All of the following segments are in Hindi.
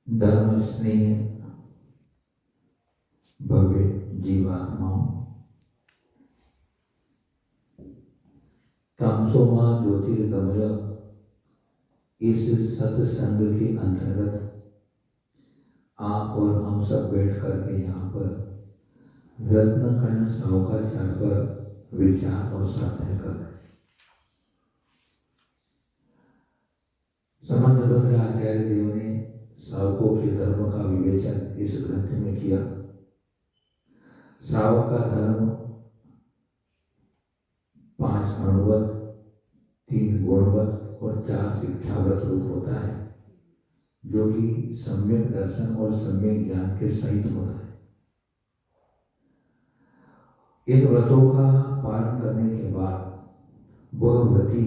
धर्म स्नेह भव्य जीवात्माओं, तमसो मां ज्योतिर्गमय इस सत्संग के अंतर्गत आप और हम सब बैठ करके यहाँ पर रत्नकर्ण साहुकाचार्य पर विचार और साधना कर रहे हैं। समन्वय आचार्य देव ने सावकों के धर्म का विवेचन इस ग्रंथ में किया। सावक का धर्म 5 अणुवत, 3 गुणवत और 4 शिक्षावत रूप होता है, जो कि सम्यक दर्शन और सम्यक ज्ञान के सहित होता है। इन व्रतों का पालन करने के बाद वह व्रती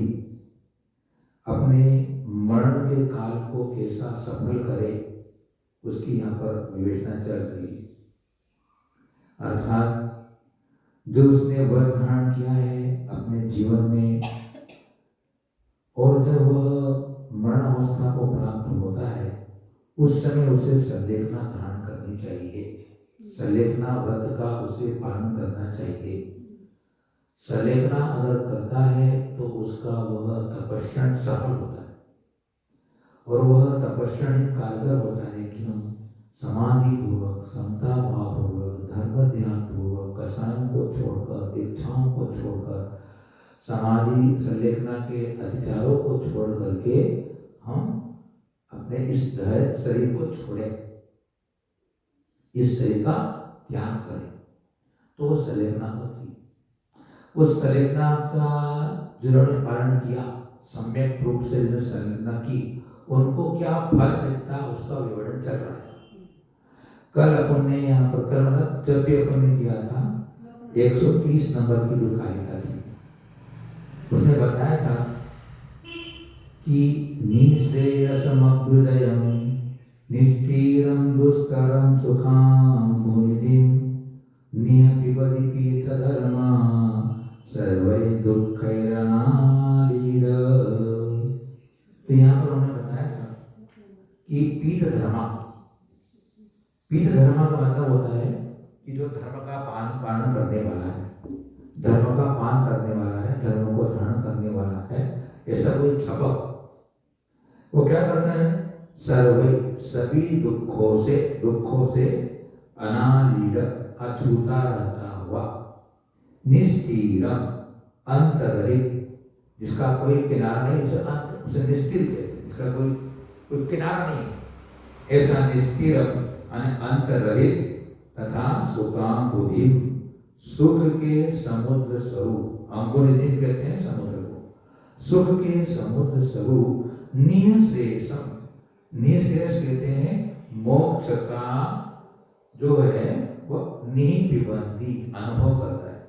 अपने मरण के काल को कैसा सफल करे, उसकी यहाँ पर विवेचना चल रही है। अर्थात जो उसने व्रत धारण किया है अपने जीवन में, और जब वह मरण अवस्था को प्राप्त होता है उस समय उसे संलेखना धारण करनी चाहिए। संलेखना व्रत का उसे पालन करना चाहिए। संलेखना अगर करता है तो उसका वह तपस्या सफल होता है, और वह तपस्या कारगर होता है कि हम समाधि पूर्वक, समता भाव पूर्वक, धर्म ध्यान पूर्वक, कसायों को छोड़कर, इच्छाओं को छोड़कर, समाधि संलेखना के अधिकारों को छोड़ करके हम अपने इस शरीर को छोड़े, इस शरीर का त्याग करें, तो वो संलेखना होती है। उस संलेखना का जिन्होंने पालन किया, सम्यक रूप से जो संलेखना की, उनको क्या फल मिलता है उसका विवरण चल रहा है। कल अपन ने यहाँ पर जब भी अपन ने किया था 130 नंबर की जो कारिका थी, उसने बताया था कि निःश्रेयसमभ्युदयं निस्तीरं दुष्करं सुखां भुनिधिं नियपिबधि पीतधर्मा सर्वै दुःखैरनालीड। तो यहाँ पर उन्होंने बताया था कि पीत धर्मा का मतलब होता है कि जो धर्म का पालन करने वाला है, धर्म का पान करने वाला है, धर्म को धारण करने वाला है, ऐसा कोई छपक वो क्या करता है, सर्वे सभी दुखों से अनालीड अछूता रहता हुआ, निस्तीरम अंतरहित, जिसका कोई किनारा नहीं, उसे निस्तीर कहते हैं, जिसका कोई किनारा नहीं, ऐसा निस्तीरम अंतरहित तथा सुखाम बुद्धि, सुख के समुद्र स्वरूप, अंकुरिधि कहते हैं समुद्र को, सुख के समुद्र स्वरूप, निःश्रेयसम, निःश्रेयस कहते हैं मोक्ष का जो है वो निपिबंधी अनुभव करता है।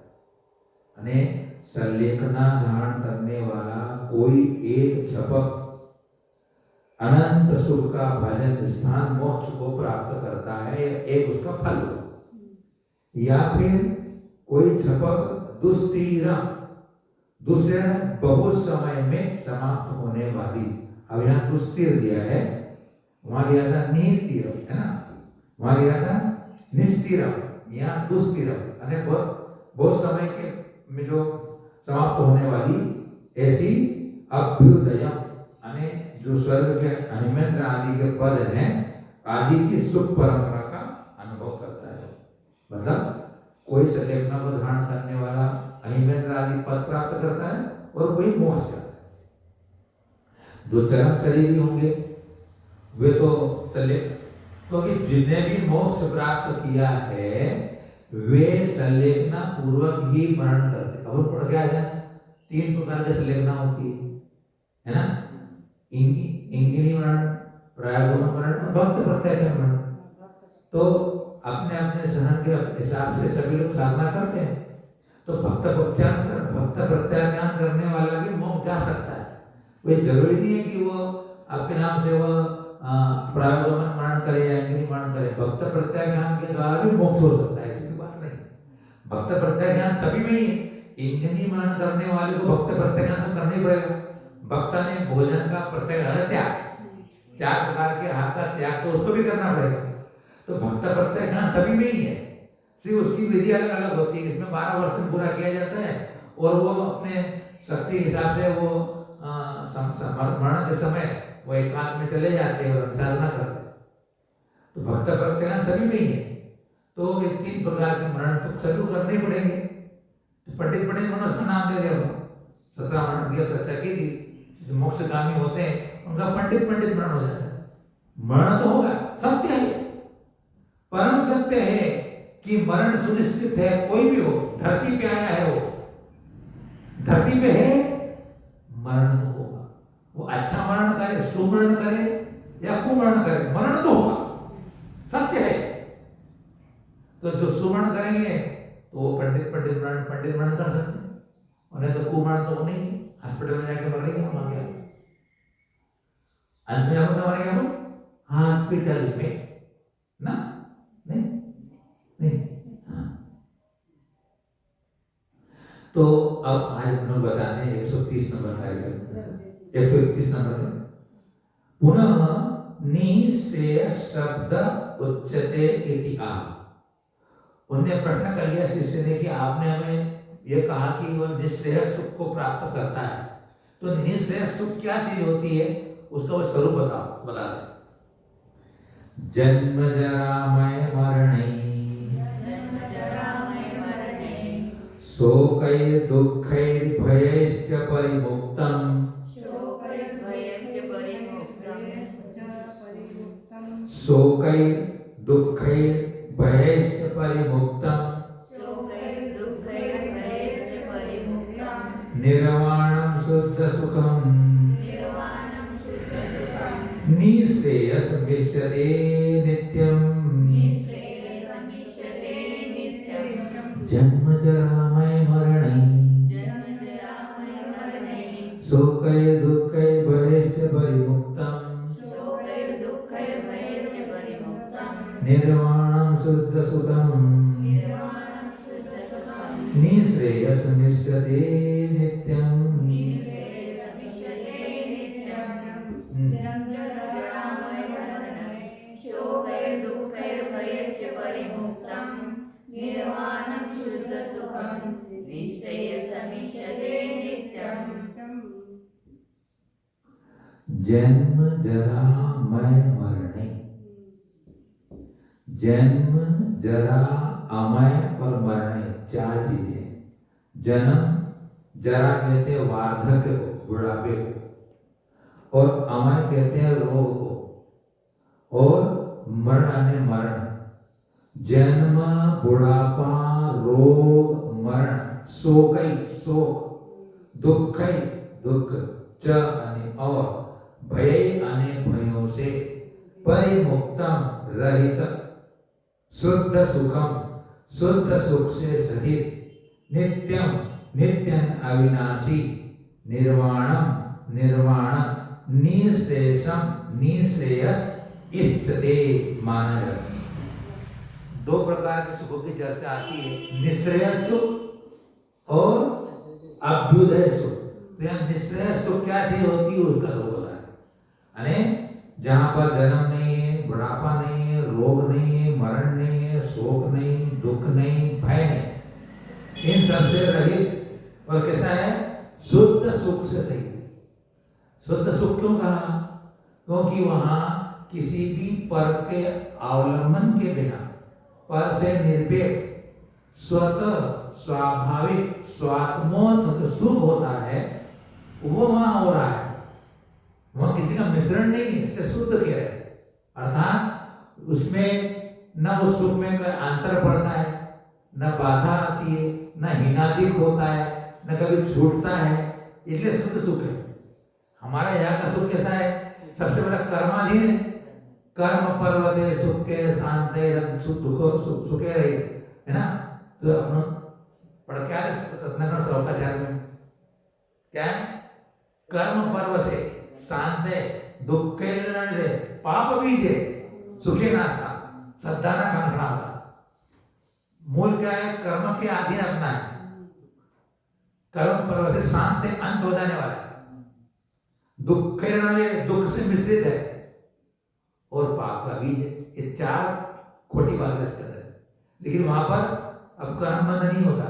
यानी संलेखना धारण करने वाला कोई एक झपक अनंत सुख का भजन स्थान मोक्ष को प्राप्त करता है, एक उसका फल हो। या फिर कोई झपक दुस्तीरम, दूसरे बहुत समय में समाप्त होने वाली, अब यहाँ दुस्तीर दिया है, वहां लिया था निस्तीरम, है ना, वहां लिया था निस्तीरम, यहाँ दुस्तीरम, यानी बहुत समय के में जो समाप्त होने वाली ऐसी अभ्युदयम, यानी जो स्वर्ग के अहिमेंद्र आदि के पद हैं, आदि की सुख परंपरा का अनुभव करता है। मतलब कोई संलेखना को धारण करने वाला अहिमेंद्र आदि पद प्राप्त करता है और कोई मोक्ष जाता है। जो चरम शरीरी होंगे वे तो क्योंकि जिन्हें भी मोक्ष प्राप्त किया है वे संलेखना पूर्वक ही मरण करते। अब पढ़ क्या है, 3 प्रकार की संलेखना होती है ना, इंगिनी मरण, प्रायगुण मरण और भक्त प्रत्यक्ष मरण। तो अपने अपने सहन के हिसाब से सभी लोग साधना करते हैं, तो भक्त प्रत्याज्ञान करने वाला भी मोक्ष जा सकता है। कोई जरूरी नहीं है कि वो आपके नाम से वह प्रायगमन मरण करे या इंगिनी मरण करे, भक्त प्रत्याज्ञान के द्वारा भी मोक्ष हो सकता है, ऐसी बात नहीं। भक्त प्रत्याज्ञान सभी में ही है, इंगिनी मरण करने वाले को भक्त प्रत्याज्ञान तो करना ही पड़ेगा। भक्त ने भोजन का प्रत्याग्रहण त्याग, 4 प्रकार के आहार का त्याग, तो उसको भी करना पड़ेगा। तो भक्त प्रत्यय ज्ञान सभी में ही है, सिर्फ उसकी विधि अलग अलग होती है। इसमें 12 वर्ष में पूरा किया जाता है और वो अपने शक्ति हिसाब से वो मरण के समय वो एकांत में चले जाते हैं और साधना करते हैं। तो भक्त प्रत्यय ज्ञान सभी में ही है। तो ये 3 प्रकार के मरण तो सभी को करने ही पड़ेंगे। तो पंडित मनुष्य का नाम ले लिया, 17 मरण की चर्चा की थी। जो मोक्षगामी होते हैं उनका पंडित मरण हो जाता है। मरण तो होगा, सत्य है, परम सत्य है कि मरण सुनिश्चित है। कोई भी हो, धरती पे आया है, वो धरती पे है, मरण तो होगा। वो अच्छा मरण करे, सुमरण करे या कुमरण करे, मरण तो होगा, सत्य है। तो जो सुमरण करेंगे तो वो पंडित मरण कर सकते हैं, उन्हें तो कुमरण तो नहीं, हॉस्पिटल में जाके मरेंगे हम आगे। अंत में हम मरेंगे हम हॉस्पिटल में ना, नहीं। हाँ। तो अब आज हम लोग बताते हैं 130 नंबर कार्यक्रम, 131 नंबर में पुनः निःश्रेय शब्द उच्यते इति आ। उन्हें प्रश्न कर लिया शिष्य ने कि आपने हमें यह कहा कि वह निःश्रेय सुख को प्राप्त करता है, तो निःश्रेय सुख क्या चीज होती है, उसका वो स्वरूप बता दे। जन्म जरामय मरणै शोकैर् दुःखैर् भयैश्च परिमुक्तम् शोकैर् दुःखैर् भयैश्च परिमुक्तम् निर्वाणं शुद्ध सुखम् निःश्रेयसमिष्यते नित्यम् जन्म जरामय मरणै शोकैर् दुःखैर् भयैश्च परिमुक्तम् निर्वाणं शुद्ध सुखम् निःश्रेयसमिष्यते नित्यम्। निर्वाणं शुद्ध सुखं निःश्रेयसमिष्यते नित्यम्। जन्म जरा मय मरणे, जन्म जरा अमय और मरणे 4 चीजें। जन्म जरा कहते हैं वार्धक्य को, बुढ़ापे को, और अमय कहते हैं रोग को, और मरण। जन्म, बुढ़ापा, रोग, मरण, शोकै शोक, दुःखै दुख, च अने और, भय अने भयों से, परिमुक्तम रहित, शुद्ध सुखम शुद्ध सुख से सहित, नित्यम नित्यं अविनाशी, निर्वाणम निर्वाण, निःश्रेयसम निःश्रेयस इच्छते माना जाता है। 2 प्रकार के सुखों की चर्चा आती है, निःश्रेयस सुख और अभ्युदय सुख। तो यहाँ निःश्रेयस सुख क्या चीज होती है, उसका सुख होता है। यानी जहाँ पर जन्म नहीं है, बुढ़ापा नहीं है, रोग नहीं है, मरण नहीं है, शोक नहीं, दुख नहीं, भय नहीं, इन सबसे रहित और कैसा है, शुद्ध सुख से सही। शुद्ध सुख क्यों कहा, क्योंकि वहां किसी भी पर के अवलंबन के बिना, पर से निरपेक्ष स्वतः स्वाभाविक स्वात्मोत्थ सुख होता है, वो वहां हो रहा है। वहां किसी का मिश्रण नहीं है, इसके शुद्ध किया है। अर्थात उसमें न उस सुख में कोई अंतर पड़ता है, न बाधा आती है, न हीनादिक होता है, न कभी छूटता है, इसलिए शुद्ध सुख है। हमारा यहाँ का सुख कैसा है, सबसे बड़ा कर्माधीन है। कर्म पर्वते सुखे शांते सुखे रही है ना। तो अपना पढ़ क्या रत्नाकर श्लोकाचार्य में क्या है, कर्म पर्व से शांते दुखे रे पाप बीजे सुखे नाशा सद्दाना कांखड़ा होगा। मूल क्या है, कर्म के अधीन अपना है। कर्म पर्व से शांत है, अंत हो जाने वाला है। दुखे दुख से मिश्रित है, और पाप का बीज है। ये 4 खोटी बातें इसके अंदर है। लेकिन वहां पर अब कर्म बंध नहीं होता,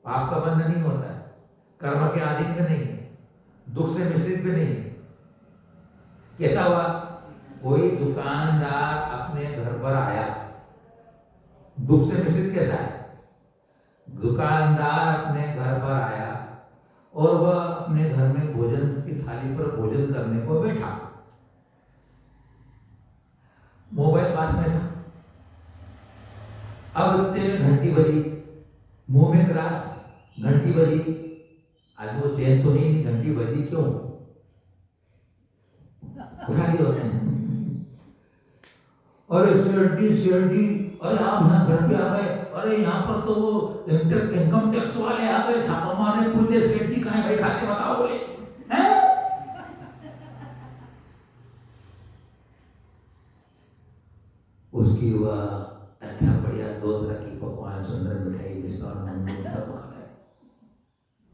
पाप का बंध नहीं होता है, कर्म के अधीन में नहीं है, दुख से मिश्रित भी नहीं है। कैसा हुआ? कोई दुकानदार अपने घर पर आया, दुख से मिश्रित कैसा है? दुकानदार अपने घर पर आया और वह अपने घर में भोजन की थाली पर भोजन करने को बैठा, मोबाइल पास में था। अब इतने में घंटी बजी, मुंह में ग्रास, घंटी बजी। आज वो चैन तो नहीं, घंटी बजी क्यों? उठा लिया उसने। अरे सीआरडी, अरे आप यहाँ घर पे आ गए, अरे यहाँ पर तो वो इनकम टैक्स वाले आ गए, छापा मारने, पूछे सीआरडी कहाँ है भाई, खाते बताओ बोले, हैं? उसकी वह अच्छा बढ़िया 2 तरह की पकवान, सुंदर मिठाई, बिस्कुट, नमकीन सब खाए।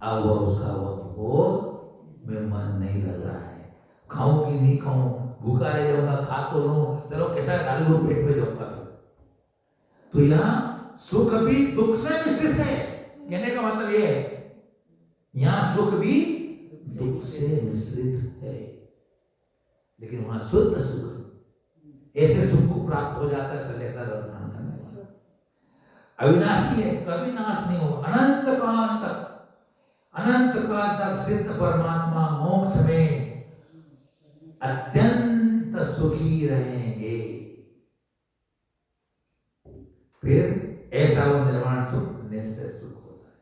अब वह उसका वह भोग में मन नहीं लग रहा है, खाऊं कि नहीं खाऊं, भूखा रह जाऊंगा, खा तो लूं, चलो कैसा डालू पेट में जाऊंगा। तो यहाँ सुख भी दुख से मिश्रित है। कहने का मतलब ये है, यहाँ सुख भी दुख से मिश्रित है, लेकिन वहां शुद्ध सुख, ऐसे सुख को प्राप्त हो जाता है सलेखा दर्शन करने। अविनाशी है, कभी नाश नहीं हो, अनंत काल तक, अनंत काल तक सिद्ध परमात्मा मोक्ष में अत्यंत सुखी रहेंगे। फिर ऐसा वो निर्वाण सुख, निश्चय सुख होता है।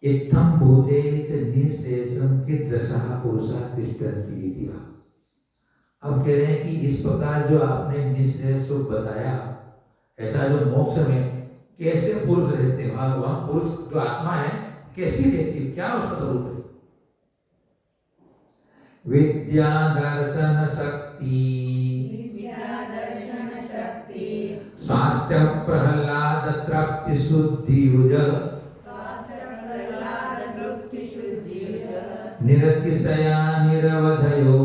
इत्थं भूते च निःशेषं कीदृशः पुरुषः तिष्ठन्ति इति वा। अब कह रहे हैं कि इस प्रकार जो आपने निःशेष सुख बताया, ऐसा जो मोक्ष में कैसे पुरुष रहते हैं, वहां पुरुष जो आत्मा है कैसी रहती है, क्या उसका स्वरूप है? विद्या दर्शन शक्ति, स्वास्थ्य प्रहलाद तृप्ति शुद्धि युज, निरतिशया निरवधयो,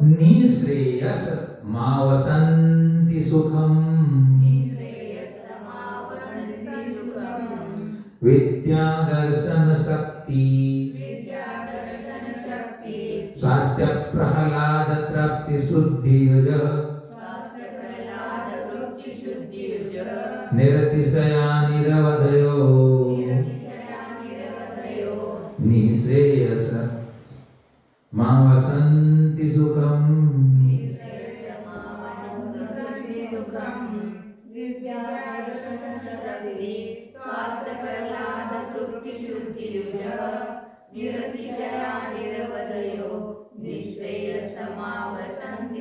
निःश्रेयस मावसन्ति सुखम्। विद्या दर्शन शक्ति, स्वास्थ्य प्रहलाद तृप्ति शुद्धि युज, निरतिशया निरवधयो, निःश्रेयस मावसन्ति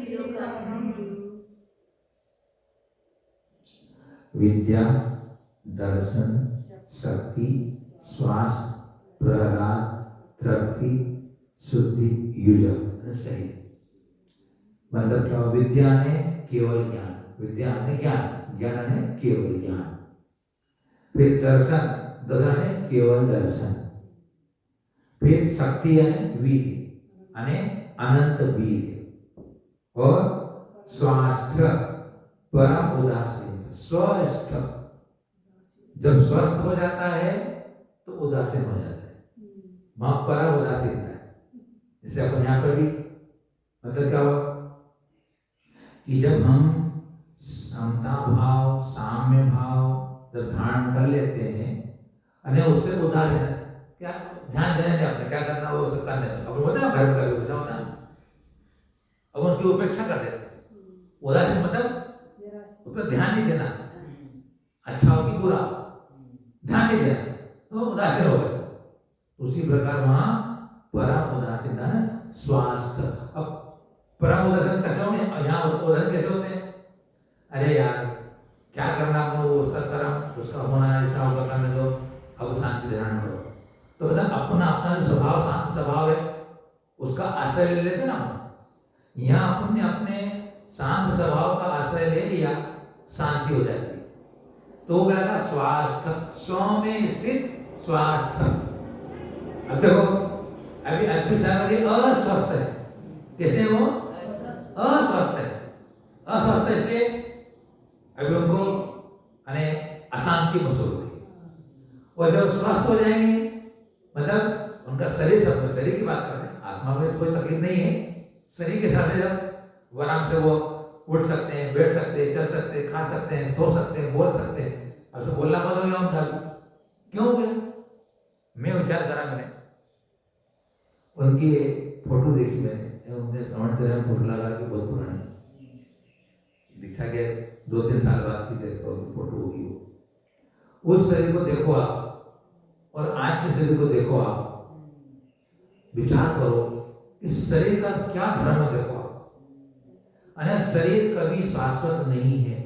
सुखम्। विद्या दर्शन शक्ति स्वास्थ्य प्रहलाद तृप्ति शुद्धि युज। सही मतलब क्या? विद्या ने केवल ज्ञान, विद्या ने ज्ञान, ज्ञान ने केवल ज्ञान। फिर दर्शन, दर्शन ने केवल दर्शन। फिर शक्ति यानी वीर, यानी अनंत वीर। और स्वास्थ्य परम उदासीन, स्वस्थ। जब स्वस्थ हो जाता है तो उदासीन हो जाता है, वहां परम उदासीन है। जैसे अपन यहाँ पर भी मतलब क्या हुआ कि जब हम समता भाव, साम्य भाव जब धारण कर लेते हैं, अने उससे उदासीन, क्या ध्यान देने दें अपने क्या करना वो सब करने दें। अब होता है ना घर में कभी ऐसा होता है, अब उसकी उपेक्षा कर देते हैं। उदासीन मतलब उस पर ध्यान नहीं देना, अच्छा हो कि बुरा, ध्यान नहीं देना, तो उदासीन हो गए। उसी प्रकार वहां परम उदासीन है स्वास्थ्य। अब परम उदासीन कैसे होंगे, यहाँ उदासीन कैसे होते हैं? अरे यार क्या करना, वो उसका कर्म, उसका होना ऐसा होगा, करने दो, अब शांति ध्यान करो। तो मतलब अपना अपना जो स्वभाव, शांत स्वभाव है, उसका आश्रय ले लेते ना। यहाँ अपन ने अपने शांत स्वभाव का आश्रय ले लिया, शांति हो जाती है। तो वो क्या था? स्वास्थ्य, स्व में स्थित स्वास्थ्य। अब देखो अभी अल्पी सागर ये अस्वस्थ है, कैसे है वो अस्वस्थ है, अस्वस्थ है इसलिए अभी उनको अने अशांति महसूस होती है। और जब स्वस्थ हो जाएंगे मतलब उनका शरीर, सब शरीर की बात कर रहे हैं, आत्मा में कोई तकलीफ नहीं है, शरीर के साथ जब आराम से वो उठ सकते हैं, बैठ सकते हैं, चल सकते हैं, खा सकते हैं, सो सकते हैं, बोल सकते हैं। अब तो बोलना बंद हो गया उनका, क्यों हो गया? मैं विचार करा, मैंने उनकी फोटो देखी, मैंने उनके श्रवण तेरह में फोटो लगा के, बहुत पुरानी दीक्षा के 2-3 साल बाद की देखो फोटो होगी वो। उस शरीर को देखो आप और आज के शरीर को देखो आप, विचार करो इस शरीर का क्या धर्म है। देखो आप, शरीर कभी शाश्वत नहीं है,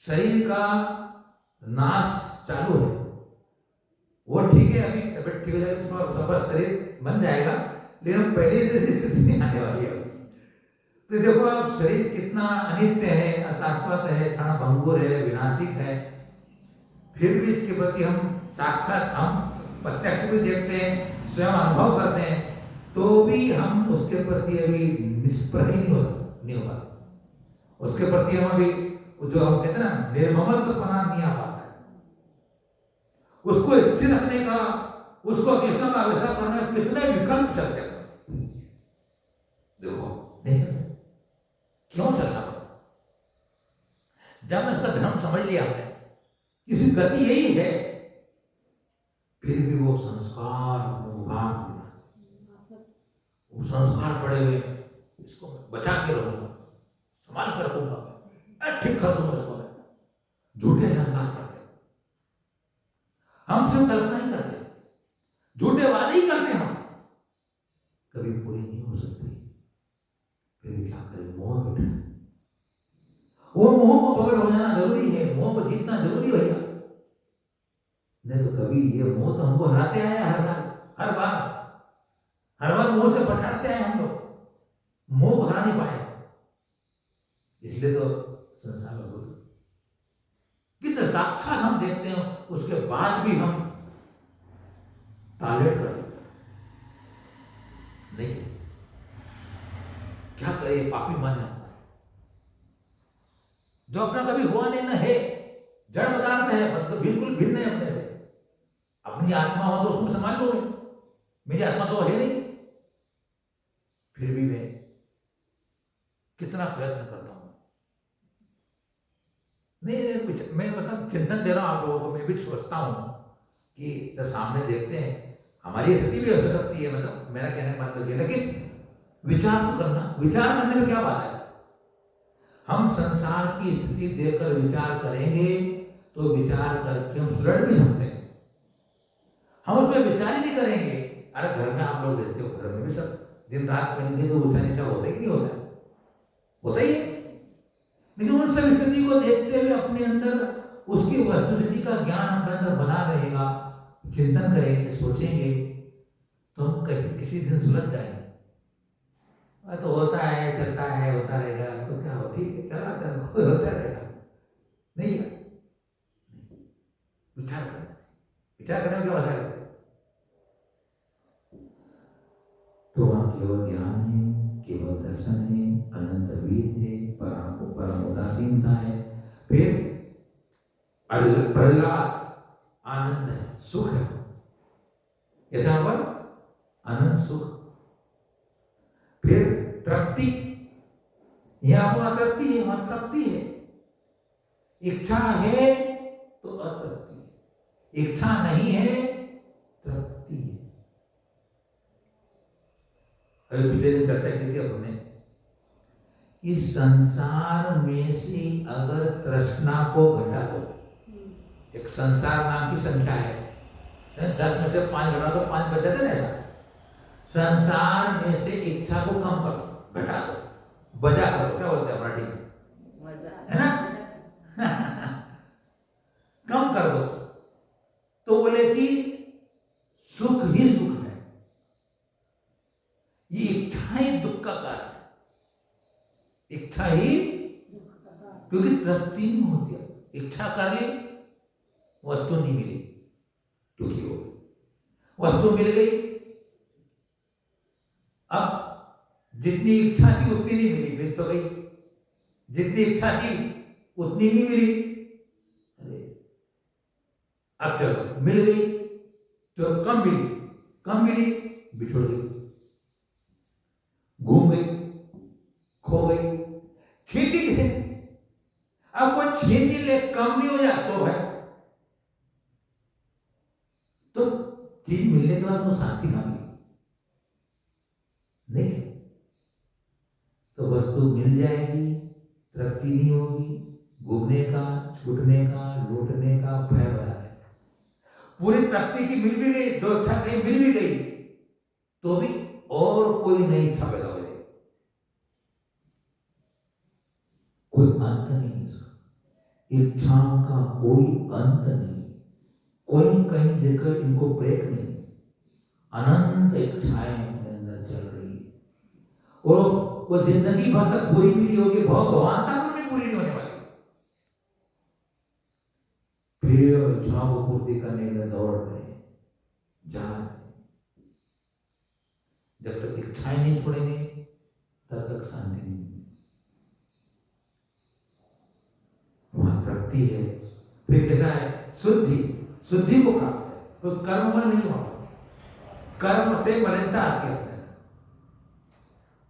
शरीर का नाश चालू है। वो ठीक है, अभी तबियत ठीक हो जाएगी तो शरीर बन जाएगा, लेकिन पहले जैसी स्थिति नहीं आने वाली है। तो देखो आप, शरीर कितना अनित्य है, अशाश्वत है, क्षणभंगुर है, विनाशिक है, फिर भी इसके प्रति हम साक्षात, हम प्रत्यक्ष भी देखते हैं, स्वयं अनुभव करते हैं, तो भी हम उसके प्रति अभी निष्प्रह नहीं हो पाते। उसके प्रति हम अभी जो हम कहते हैं ना, निर्ममत्वपना नहीं आ पाता है। उसको स्थिर रखने का, उसको कैसा का वैसा करने का कितने विकल्प चलते हैं, देखो नहीं चलते। क्यों चलना पड़ा? जब इसका धर्म समझ लिया हमने, किसी गति यही है, फिर भी वो संस्कार उभार, वो संस्कार पड़े हुए, इसको बचा के रहूंगा, संभाल कर रखूंगा, ठीक कर दूंगा इसको। झूठे अहंकार करते, हम सिर्फ कल्पना ही करते, झूठे वादे ही करते, हम कभी पूरी नहीं हो सकती। फिर भी क्या करें, मोह बैठा है। वो मोह को पकड़ हो जाना जरूरी है, मोह को जीतना जरूरी भैया, नहीं तो कभी ये मोह तो हमको हराते आए हर साल, हर बार मोह से पछाड़ते आए हम लोग, मोह को हरा नहीं पाए। इसलिए तो संसार में बहुत कितने साक्षात हम देखते हैं, उसके बाद भी हम टॉलरेट करते नहीं। क्या करे, पापी मन है जो अपना कभी हुआ नहीं ना है, जड़ पदार्थ है, मतलब बिल्कुल भिन्न है अपने से। अपनी आत्मा हो तो उसको संभाल लो, मेरी आत्मा तो है नहीं, फिर भी मैं कितना प्रयत्न करता हूं। नहीं, मैं मतलब चिंतन दे रहा हूं आप लोगों को। मैं भी सोचता हूं कि जब सामने देखते हैं, हमारी स्थिति भी हो सकती है, मतलब मेरा कहने का मतलब ये, लेकिन विचार तो करना, विचार करने में क्या बात है? हम संसार की स्थिति देखकर विचार करेंगे तो विचार करके हम सुलझ भी सकते हैं। हम उस पर विचार ही नहीं करेंगे। अरे घर में आप लोग रहते हो, घर में भी सब दिन रात करेंगे तो ऊंचा नीचा होता ही नहीं होता, होता ही है। लेकिन उन सब स्थिति को देखते हुए अपने अंदर उसकी वस्तुस्थिति का ज्ञान अपने अंदर बना रहेगा, चिंतन करेंगे, सोचेंगे, तो हम कहीं किसी दिन सुलझ जाएंगे। तो होता है, चलता है, होता रहेगा, तो क्या हो, ठीक है, चला होता रहेगा। नहीं है, विचार करना चाहिए। विचार करने में क्या बात है? तो वहां केवल ज्ञान है, केवल दर्शन है, अनंत वीर है, परम उदासीनता है, फिर प्रहलाद आनंद है, सुख है, ऐसा पर आनंद सुख, फिर तृप्ति, यहां पर अतृप्ति है, वहां तृप्ति है। इच्छा है तो अतृप्ति है, इच्छा नहीं है तृप्ति है। अभी पिछले दिन चर्चा की थी अपने कि संसार में से अगर तृष्णा को घटा दो, एक संसार नाम की संख्या है, 10 में से 5 घटा दो, 5 बच जाते ना, ऐसा संसार में से इच्छा को कम करो, घटा दो, बजा करो, क्या बोलते हैं मराठी में, है ना कम कर दो, तो बोले कि सुख ही सुख है। ये इच्छा ही दुख का कारण है, इच्छा ही, क्योंकि तृप्ति नहीं होती है। इच्छा कर ली, वस्तु नहीं मिली, दुखी हो गई। वस्तु मिल गई। अब जितनी इच्छा थी उतनी नहीं मिली, मिल तो गई। जितनी इच्छा थी उतनी नहीं मिली। अरे अब चलो मिल गई तो कम मिली, बिछुड़ गई, घूम गई, खो गई। छीन ली किसी ने। अब कोई छीन भी ले, कम नहीं हो जाए तो है, तो चीज मिलने के बाद वो शांति कहां मिली? नहीं। तो वस्तु मिल जाएगी, तृप्ति नहीं होगी, घूमने का, छूटने का, लूटने का भय बना है। पूरी तृप्ति की मिल भी गई, जो इच्छा कहीं मिल भी गई तो भी और कोई नई इच्छा पैदा हो जाएगी। कोई अंत नहीं इसका, इच्छाओं का कोई अंत नहीं, कोई कहीं जगह इनको ब्रेक नहीं। अनंत इच्छाएं अपने अंदर चल रही है और वो जिंदगी भर तक पूरी भी नहीं होगी, भगवान तक भी पूरी नहीं होने वाली। फिर इच्छाओं को पूर्ति करने के लिए दौड़ रहे हैं, जा रहे हैं। जब तक इच्छाएं नहीं छोड़ेंगे तब तक शांति नहीं मिलेगी। वहां तृप्ति है। फिर कैसा है? शुद्धि को प्राप्त है। तो कर्ममल नहीं हुआ, कर्म से मलिनता आती है अपने।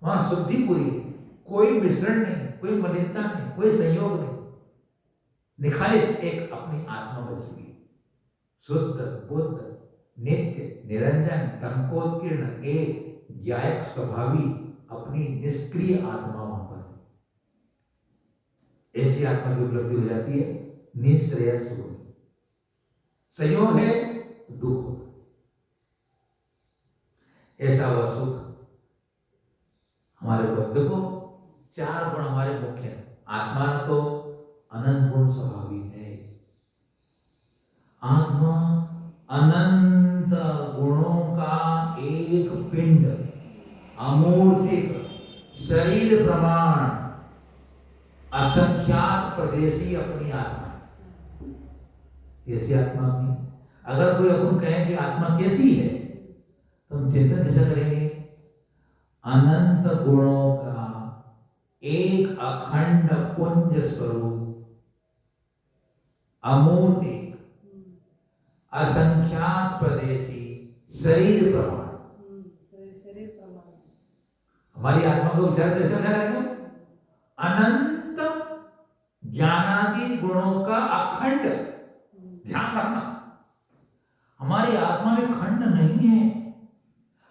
वहां शुद्धि पूरी है, कोई मिश्रण नहीं, कोई मलिनता नहीं, कोई संयोग नहीं। निखालिस एक अपनी आत्मा बच गई, शुद्ध बुद्ध नित्य निरंजन टंकोत्कीर्ण एक ज्यायक स्वभावी अपनी निष्क्रिय आत्मा वहां पर। ऐसी आत्मा की उपलब्धि हो जाती है निश्रेय सुख। संयोग है तो दुख होगा। ऐसा वह सुख हमारे को। देखो चार गुण हमारे मुख्य हैं। आत्मा तो अनंत गुण स्वभावी है। आत्मा अनंत गुणों का एक पिंड, अमूर्तिक शरीर प्रमाण असंख्यात प्रदेशी अपनी आत्मा है। ऐसी आत्मा अपनी। अगर कोई अपन कहे कि आत्मा कैसी है तो हम चिंतन कैसा करेंगे? अनंत गुणों का एक अखंड पुंज स्वरूप, अमूर्तिक असंख्यात प्रदेशी शरीर प्रमाण। हमारी आत्मा को विचार कैसे करेंगे? अनंत ज्ञानादि गुणों का अखंड। ध्यान रखना, हमारी आत्मा में खंड नहीं है।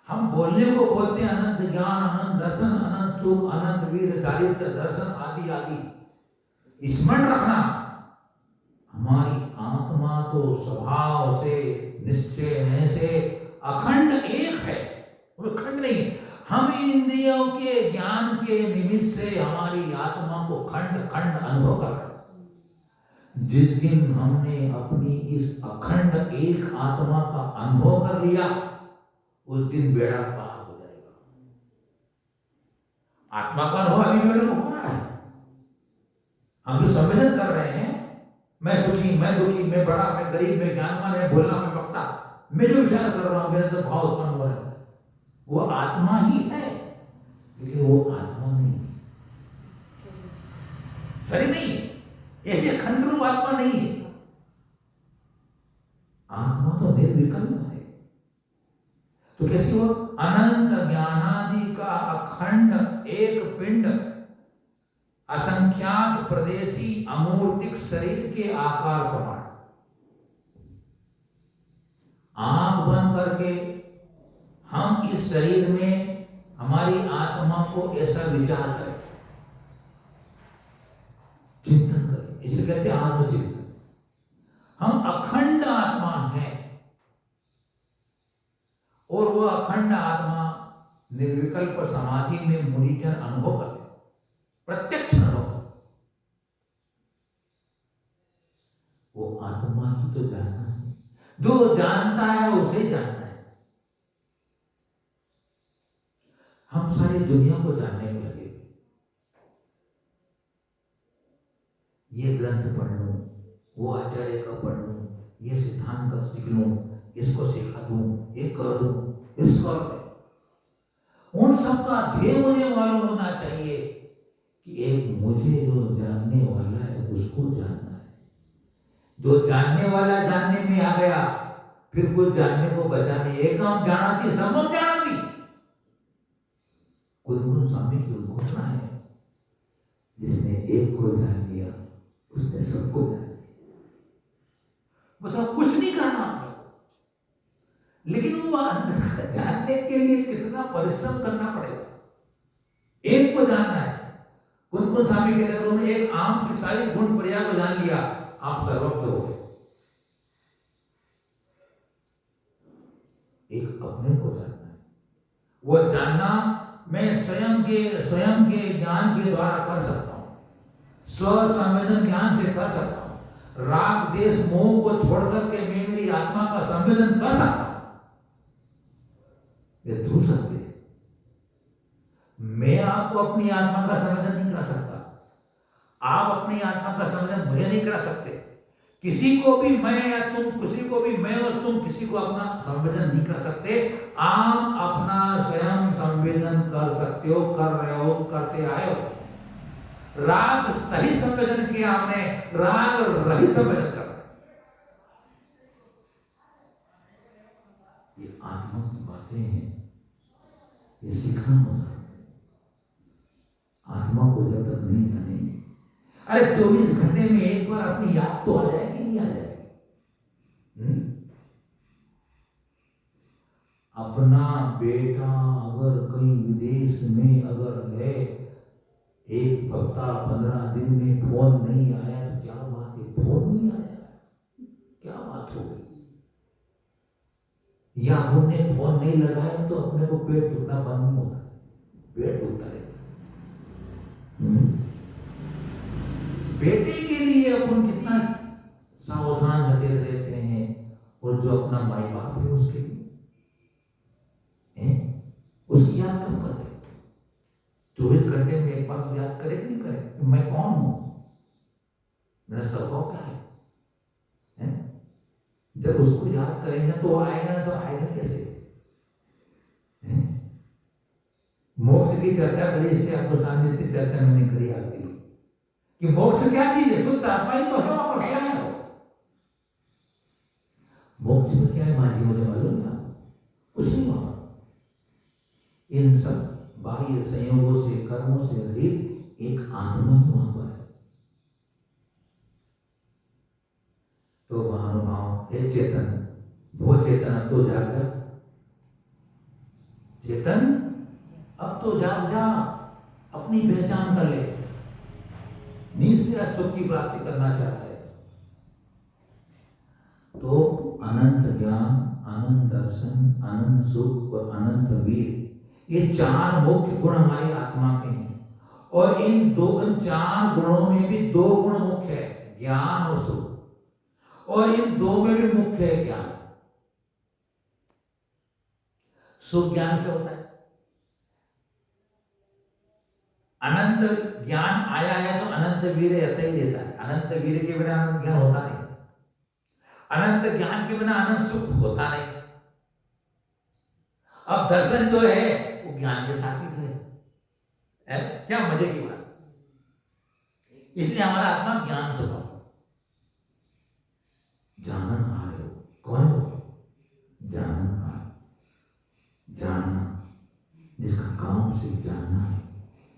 हम बोलने को बोलते हैं अनंत ज्ञान, अनंत दर्शन, अनंत सुख, अनंत वीर, चारित्र, दर्शन आदि आदि। स्मरण रखना, हमारी आत्मा तो स्वभाव से, निश्चय से अखंड एक है, वो खंड नहीं है। हम इंद्रियों के ज्ञान के निमित्त से हमारी आत्मा को खंड खंड अनुभव कर रहे हैं। जिस दिन हमने अपनी इस अखंड एक आत्मा का अनुभव कर लिया उस दिन बेड़ा पार हो जाएगा। आत्मा का अनुभव अभी मेरे को हो रहा है। हम जो संवेदन कर रहे हैं, मैं सुखी, मैं दुखी, मैं बड़ा, मैं गरीब, मैं ज्ञानवान, मैं भोला, मैं वक्ता, मैं जो विचार कर रहा हूं मेरे अंदर भाव उत्पन्न हो रहा है, वो आत्मा ही है। लेकिन वो आत्मा नहीं है, शरीर नहीं है। ऐसे अखंड रूप आत्मा नहीं है। आत्मा तो निर्विकल्प है। तो कैसे वो अनंत ज्ञानादि का अखंड एक पिंड, असंख्यात प्रदेशी अमूर्तिक शरीर के आकार प्रमाण। आंख बंद करके हम इस शरीर में हमारी आत्मा को ऐसा विचार करें, चिंतन करें। इसे कहते हैं आत्मचिंतन। हम अखंड आत्मा है और वह अखंड आत्मा निर्विकल्प समाधि में मुनिजन अनुभव करते हैं, प्रत्यक्ष अनुभव। वो आत्मा ही तो जानना है। जो जानता है उसे जानना है। हम सारी दुनिया को जानने में लगे, ये ग्रंथ पढ़ लूं, वो आचार्य का पढ़ लूं, ये सिद्धांत का सीख लूं, इसको सिखा दूं, ये कर दूं, इसको कर। उन सबका ध्येय मुझे मालूम होना चाहिए कि एक मुझे जो जानने वाला है उसको जानना है। जो जानने वाला जानने में आ गया, फिर कुछ जानने को बचा नहीं। एक हम जाना थी, सब हम जाना थी। कुलगुरु स्वामी की घोषणा है, जिसने एक को जान लिया उसने सबको जान लिया। बस अब कुछ नहीं करना आपको, लेकिन वो अंदर जानने के लिए कितना परिश्रम करना पड़ेगा। एक को जानना है। कुलगुरु स्वामी कहते हैं उन्होंने एक आम की सारी गुण पर्याय को जान लिया, आप सर्वज्ञ हो गए। एक अपने को जानना है। वो जानना मैं स्वयं के ज्ञान के द्वारा कर सकता हूं, स्व संवेदन ज्ञान से कर सकता हूं। राग देश मोह को छोड़कर के मैं मेरी आत्मा का संवेदन कर सकता हूं। ये ध्रुव सत्य है। मैं आपको अपनी आत्मा का संवेदन नहीं करा सकता, आप अपनी आत्मा का संवेदन मुझे नहीं करा सकते। किसी को भी मैं या तुम, किसी को भी मैं और तुम किसी को अपना संवेदन नहीं कर सकते। आप अपना स्वयं संवेदन कर सकते हो, कर रहे हो, करते आए हो। राग सही संवेदन किया हमने, राग रहित संवेदन कर रहे। ये आत्मा की बातें हैं, ये सीखना होता है। आत्मा को जब तक नहीं जानेंगे, अरे 24 घंटे में एक बार अपनी याद तो आ जाएगी, नहीं आ जाएगी? अपना बेटा अगर कहीं विदेश में अगर है, एक हफ्ता 15 दिन में फोन नहीं आया तो क्या बात है? फोन नहीं आया, क्या बात हो गई? या हमने फोन नहीं लगाया तो अपने को पेट दुखना बंद नहीं होता, पेट दुखता रहेगा। बेटे के लिए अपन कितना सावधान सचेत रहते हैं, और जो अपना माई बाप है उसके लिए उसकी याद कब करते? 24 घंटे में एक बार याद करे कि नहीं करे कि मैं कौन हूं, मेरा स्वभाव क्या है? जब उसको याद करेंगे तो आएगा, ना तो आएगा कैसे? मोक्ष की चर्चा करी, इसलिए आपको सामने इतनी चर्चा मैंने करी आती कि मोक्ष क्या चीज है? शुद्ध आत्मा ही तो है। वहां पर क्या है? मोक्ष में क्या है माजी, मुझे मालूम है? कुछ नहीं वहां। इन सब बाह्य संयोगों से, कर्मों से रहित एक आत्मा वहां पर है। तो महानुभाव, हे चेतन, वो चेतन अब तो जाग जा, चेतन अब तो जाग जा, अपनी पहचान कर ले। निष्क्रिय सुख की प्राप्ति करना चाहता है तो अनंत ज्ञान, अनंत दर्शन, अनंत सुख और अनंत वीर, ये 4 मुख्य गुण हमारी आत्मा के हैं। और इन 4 गुणों में भी 2 गुण मुख्य है, ज्ञान और सुख। और इन 2 में भी मुख्य है ज्ञान। सुख ज्ञान से होता है। अनंत ज्ञान आया है तो अनंत वीर रहता ही रहता है। अनंत वीर के बिना अनंत ज्ञान होता नहीं, अनंत ज्ञान के बिना अनंत सुख होता नहीं। अब दर्शन जो है वो ज्ञान के साथ ही है। क्या मजे की बात। इसलिए हमारा आत्मा ज्ञान स्वभाव, जानन हारे हो। कौन हो? जानन हार, जानना, जिसका काम सिर्फ जानना है।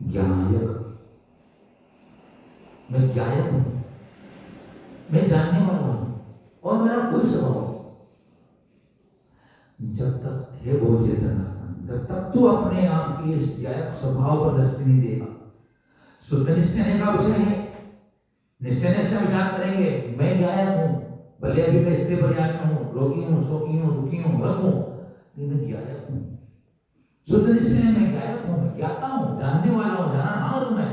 ज्ञायक, मैं ज्ञायक हूं, मैं जानने वाला हूं और मेरा कोई स्वभाव नहीं। जब तक है वो चेतन, जब तक तू अपने आप की इस ज्ञायक स्वभाव पर दृष्टि नहीं देगा। शुद्ध निश्चय का विषय है। निश्चय से विचार करेंगे, मैं ज्ञायक हूं, भले अभी मैं स्थिर परियान में हूं, रोगी हूं, शोकी हूं, दुखी हूं, भ्रम हूं, लेकिन मैं ज्ञायक हूं। शुद्ध निश्चय में ज्ञायक हूं, मैं ज्ञाता हूं, जानने वाला हूं, जाननहार हूं मैं,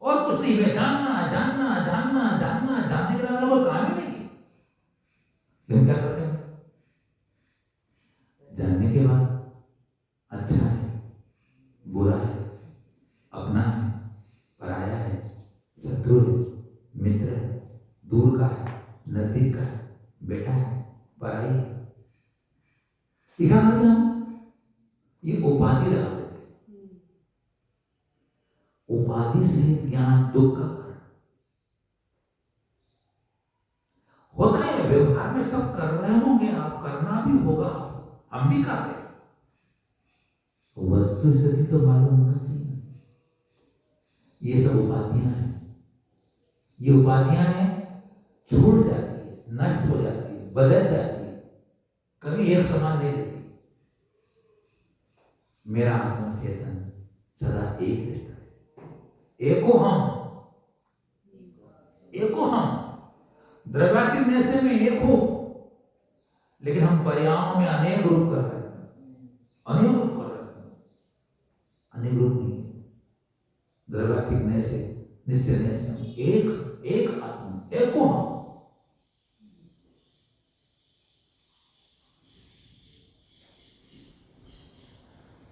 और कुछ नहीं। मैं जानना जानना जानना जानना, जानने के अलावा कोई काम ही नहीं। लेकिन क्या करते हैं? जानने के बाद अच्छा है, बुरा है, अपना है, पराया है, शत्रु है, मित्र है, दूर का है, नजदीक का है, बेटा है, पराई है, पुरुषार्थम, ये उपाधि लगा देते। उपाधि से ज्ञान दुख का कारण होता है। व्यवहार में सब कर रहे होंगे, आप करना भी होगा, हम भी कर रहे हैं। वस्तु स्थिति तो मालूम होना चाहिए। ये सब उपाधियां हैं, ये उपाधियां हैं, छूट जाती है, नष्ट हो जाती है, बदल जाती है, कभी एक समान नहीं रहती। मेरा आत्मा चेतन सदा एक रहता है। एको हम द्रव्यातीत नैसे में एक हो, लेकिन हम पर्यायों में अनेक रूप कर रहे हैं, अनेक रूप कर रहे हैं, अनेक रूप नहीं है। द्रव्यातीत नैसे, निश्चय नैसे, एक आत्मा, एको हम।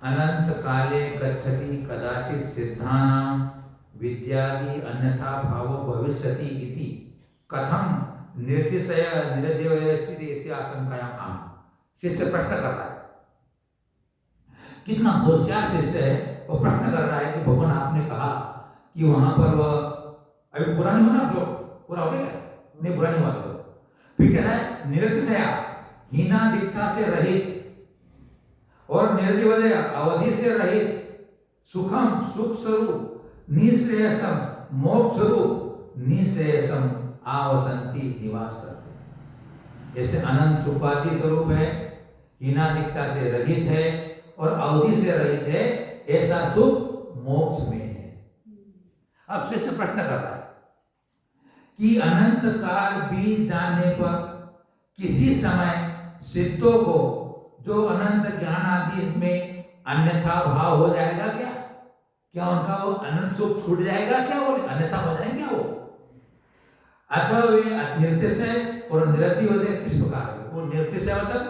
अनंत काले गच्छति कदाचित सिद्धानां विद्यादि अन्यथा भावो भविष्यति इति कथम निर्तिशय निरदेवय स्थिति इत्याशंकायाम आह। शिष्य प्रश्न कर रहा है, कितना होशियार शिष्य है, वो प्रश्न कर रहा है कि भगवान आपने कहा कि वहां पर वह अभी पूरा नहीं होना, जो पूरा हो गया क्या? नहीं, पूरा नहीं हुआ। फिर कह रहा है निरतिशय, हीनादिकता से रहित और निर्दिवदय अवधि से रहित, सुखम सुख स्वरूप, निश्रेयसम मोक्ष स्वरूप, निश्रेयसम आवसंती निवास करते हैं। जैसे अनंत उपाधि स्वरूप है, हीनादिकता से रहित है और अवधि से रहित है, ऐसा सुख मोक्ष में है। अब शिष्य प्रश्न कर रहा है कि अनंत काल बीत जाने पर किसी समय सिद्धों को जो अनंत ज्ञान आदि में अन्यथा भाव हो जाएगा क्या? क्या उनका वो अनंत सुख छूट जाएगा क्या? बोले अन्यथा हो जाएंगे वो। अतः वे निर्तिशय और निरतिवदय किस प्रकार है? वो निर्तिशय मतलब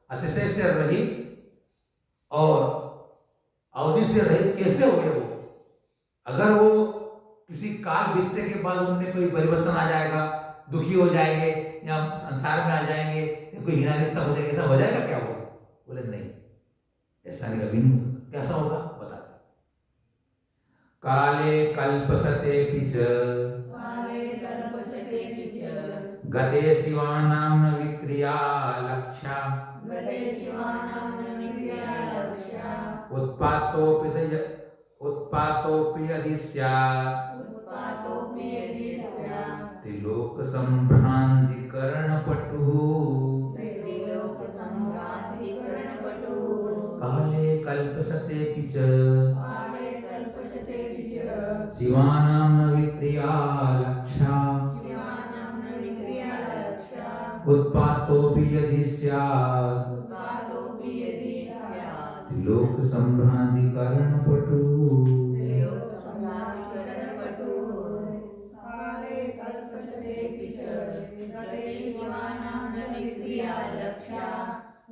अतिशय से रहित और अवधि से रहित कैसे हो गए वो? अगर वो किसी काल बीतने के बाद उनमें कोई परिवर्तन आ जाएगा, दुखी हो जाएंगे या संसार में आ जाएंगे या कोई हीनादिकता हो जाएगी, ऐसा हो जाएगा क्या वो? बोले नहीं, ऐसा नहीं, कभी नहीं होगा। कैसा होगा बताते। काले कल्पसते पिच गते शिवानां न विक्रिया लक्ष्या उत्पातोऽपि यदि स्यात् त्रिलोक संभ्रांतिकरण पटुः काले कल्पसते पिच शिवानां न विक्रिया लक्ष्या उत्पातोऽपि यदि स्यात् त्रिलोक संभ्रांतिकरण पटुः काले कल्पसते पिच गते शिवानां न विक्रिया लक्ष्या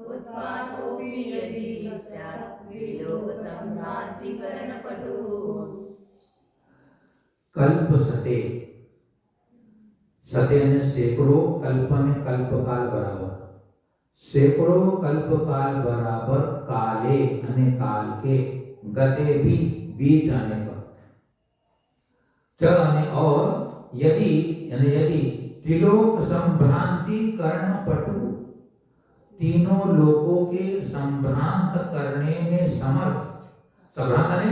उत्पातोऽपि यदि स्यात् त्रिलोक संभ्रांतिकरणपटुः। कल्पसते, सते यानी सैकड़ों, कल्प में कल्पकाल बराबर, सैकड़ों कल्पकाल बराबर, काले यानी काल के, गते भी बीत जाने पर, च यानी और, यदि यानी यदि, त्रिलोक संभ्रांति कर्ण पटु, तीनों लोगों के संभ्रांत करने में समर्थ, संभ्रांत यानी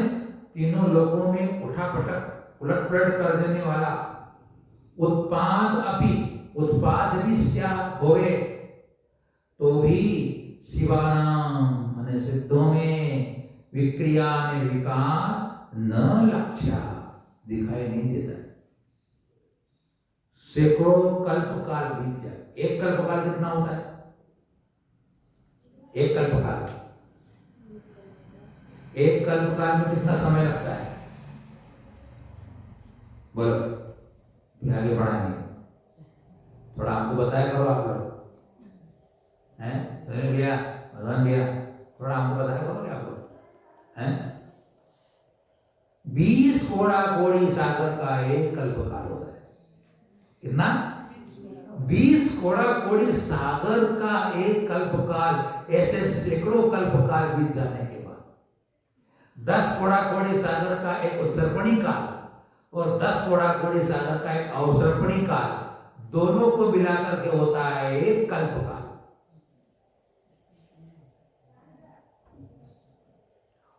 तीनों लोगों में उठापटक उलट पलट कर देने वाला, उत्पाद भी स्यात् होवे तो भी शिवानां माने सिद्धों में विक्रिया ने विकार न लक्ष्या दिखाई नहीं देता। सैकड़ों कल्पकाल बीत जाए, एक कल्पकाल कितना होता है? एक कल्पकाल में कितना समय लगता है? बोलो, आगे बढ़ाएंगे, थोड़ा आपको बताया करो आप लोग, हैं? समझ लिया, भगवान लिया, थोड़ा हमको बताया करो क्या आप लोग, हैं? 20 कोड़ा कोड़ी सागर का एक कल्पकाल होता है। कितना? 20 कोड़ा कोड़ी सागर का एक कल्पकाल, ऐसे सैकड़ों कल्पकाल बीत जाने के बाद 10 कोड़ा कोड़ी सागर का एक उत्सर्पणी काल और 10 कोड़ा कोड़ी सागर का एक अवसर्पणी काल, दोनों को मिलाकर के होता है एक कल्पकाल।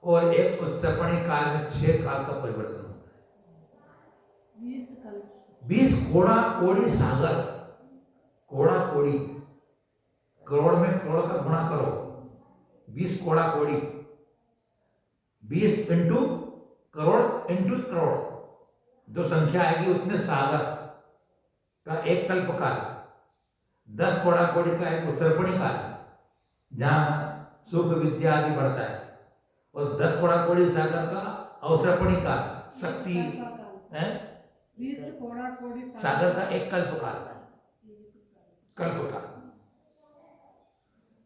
और एक उत्सर्पणी काल में 6 काल का परिवर्तन होता है। 20 कोड़ा कोड़ी सागर, कोड़ा कोड़ी, करोड़ में करोड़ का गुणा करो, 20 कोड़ा कोड़ी, 20 इंटू करोड़ इंटू करोड़, जो संख्या आएगी उतने सागर का एक कल्पकाल, 10 कोड़ा कोड़ी का एक उत्सर्पणी काल जहां सुख विद्या आदि बढ़ता है, और 10 कोड़ा कोड़ी सागर का अवसर्पणी काल, शक्ति है, 20 कोड़ा कोड़ी सागर का एक कल्पकाल, कल्पकाल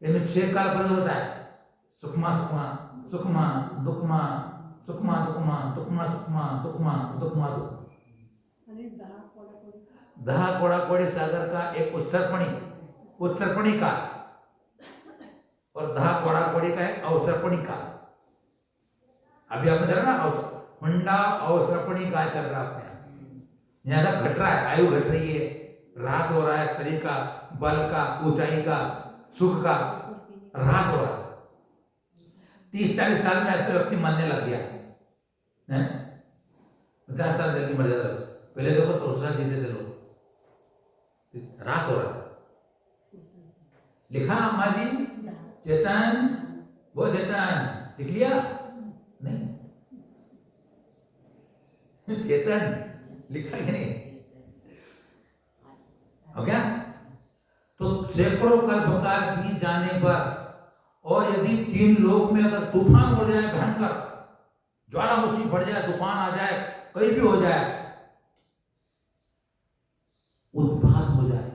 इनमें 6 काल प्रयोग होता है। सुखमा सुखमा सुखमा दुखमा, सुखमा दुखमा, दुखमा सुखमा, दुखमा दुखमा दुख। 10 कोड़ा कोड़ी सागर का एक उत्सर्पणी काल और 10 कोड़ा कोड़ी का एक अवसर्पणी काल। अभी आपने देखा ना, हुंडा अवसर्पणी काल चल रहा है अपने यहाँ, तक घट रहा है, आयु घट रही है, ह्रास हो रहा है, शरीर का बल का, ऊंचाई का, सुख का ह्रास हो रहा है। 30-40 साल में ऐसे व्यक्ति मरने लग गया है, 50 साल जल्दी मर जाता है। पहले देखो 100 साल जीते थे लोग, ह्रास हो रहा है। लिखा अम्मा जी, चेतन, वो चेतन लिख लिया नहीं, चेतन लिखा ही नहीं हो गया। तो सैकड़ों कल्पकाल बीत जाने पर, और यदि 3 लोक में अगर तूफान हो जाए, भयंकर ज्वालामुखी बढ़ जाए, तूफान आ जाए, कहीं भी हो जाए, उत्पात हो जाए,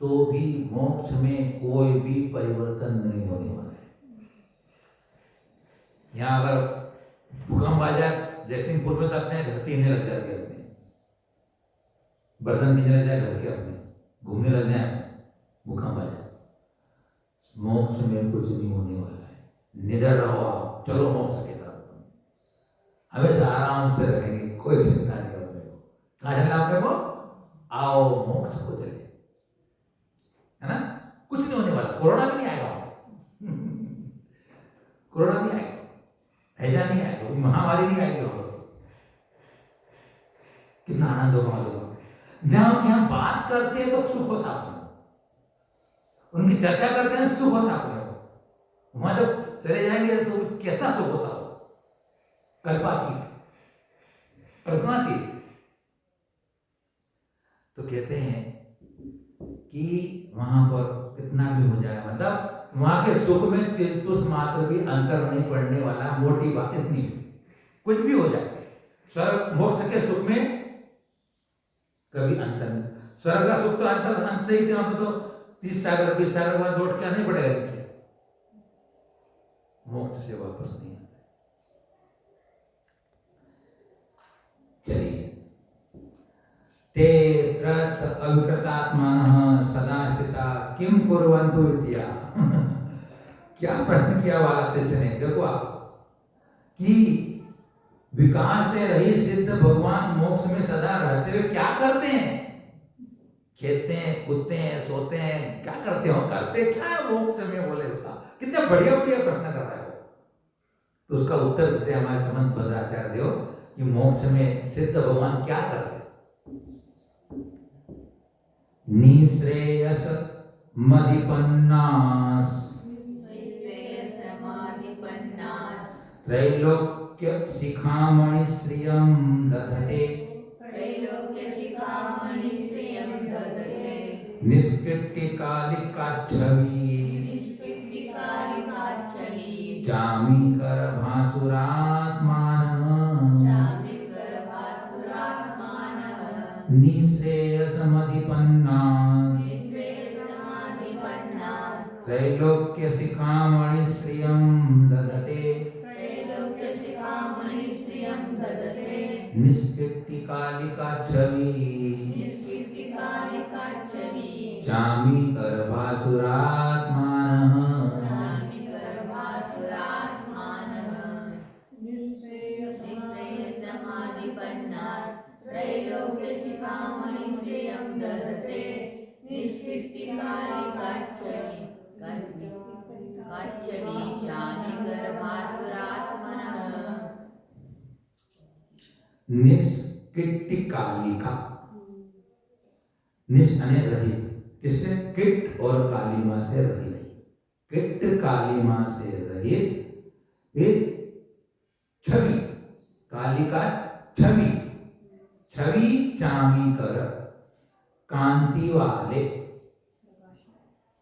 तो भी मोक्ष में कोई भी परिवर्तन नहीं होने वाला है। यहां अगर भूकंप आ जाए, जयसिंहपुर में तो अपने धरती हिलने लग जाती है, अपने बर्तन खींचने लग जाए, घर के अपने घूमने लग जाए, भूकंप आ जाए। मोक्ष में कुछ नहीं होने वाला है, निडर रहो आप, चलो मोक्ष की तरफ, हमेशा आराम से रहेंगे, कोई चिंता नहीं अपने को। कहाँ चलना अपने को? आओ मोक्ष को चले, है ना, कुछ नहीं होने वाला। कोरोना भी नहीं आएगा, कोरोना नहीं आएगा, हैजा नहीं आएगा, महामारी नहीं आएगी वहां पर। कितना आनंद होगा लोगों, जहां बात करते हैं तो सुख होता है, उनकी चर्चा करते हैं सुख होता है, वहां जब चले जाएंगे तो कितना सुख होता हो, कल्पना की। तो कहते हैं कि वहां पर कितना भी हो जाए, मतलब वहां के सुख में तिलतुस मात्र भी अंतर नहीं पड़ने वाला, मोटी बात इतनी, कुछ भी हो जाए, स्वर्ग मोक्ष के सुख में कभी अंतर नहीं। स्वर्ग का सुख तो अंत से ही थे, तो 30 सागर 20 सागर बाद लौट क्या नहीं पड़ेगा नीचे, मोक्ष से वापस नहीं आता। चलिए, ते त्रत अविकृतात्मानः सदा स्थिता किम कुर्वन्तु इत्या। क्या प्रश्न किया वाला शिष्य ने, देखो आप, कि विकार से रहित सिद्ध भगवान मोक्ष में सदा रहते हुए क्या करते हैं? खेलते हैं, कूदते हैं, सोते हैं, क्या करते हो? करते क्या है मोक्ष में? बोले बता, कितने बढ़िया बढ़िया प्रश्न कर रहा है वो। तो उसका उत्तर देते हमारे समंत भद्राचार्य देव कि मोक्ष में सिद्ध भगवान क्या करते हैं? निश्रेयस मधिपन्नास त्रैलोक्य शिखामणि श्रियं दधते निष्कृतिकालिकाच्छवी चामीकर भासुरात्मानः निःश्रेयसमधिपन्नाः त्रैलोक्य शिखामणि श्रियं दधते निष्कृतिकालिकाच्छवी भास्वरात्मनः निष्किट्टिकालिका। निश यानी रहित, किससे? किट और कालिमा से रहित। किट कालिमा से रहित, फिर छवि, कालिका छवि, छवि चामी कर, कांति वाले,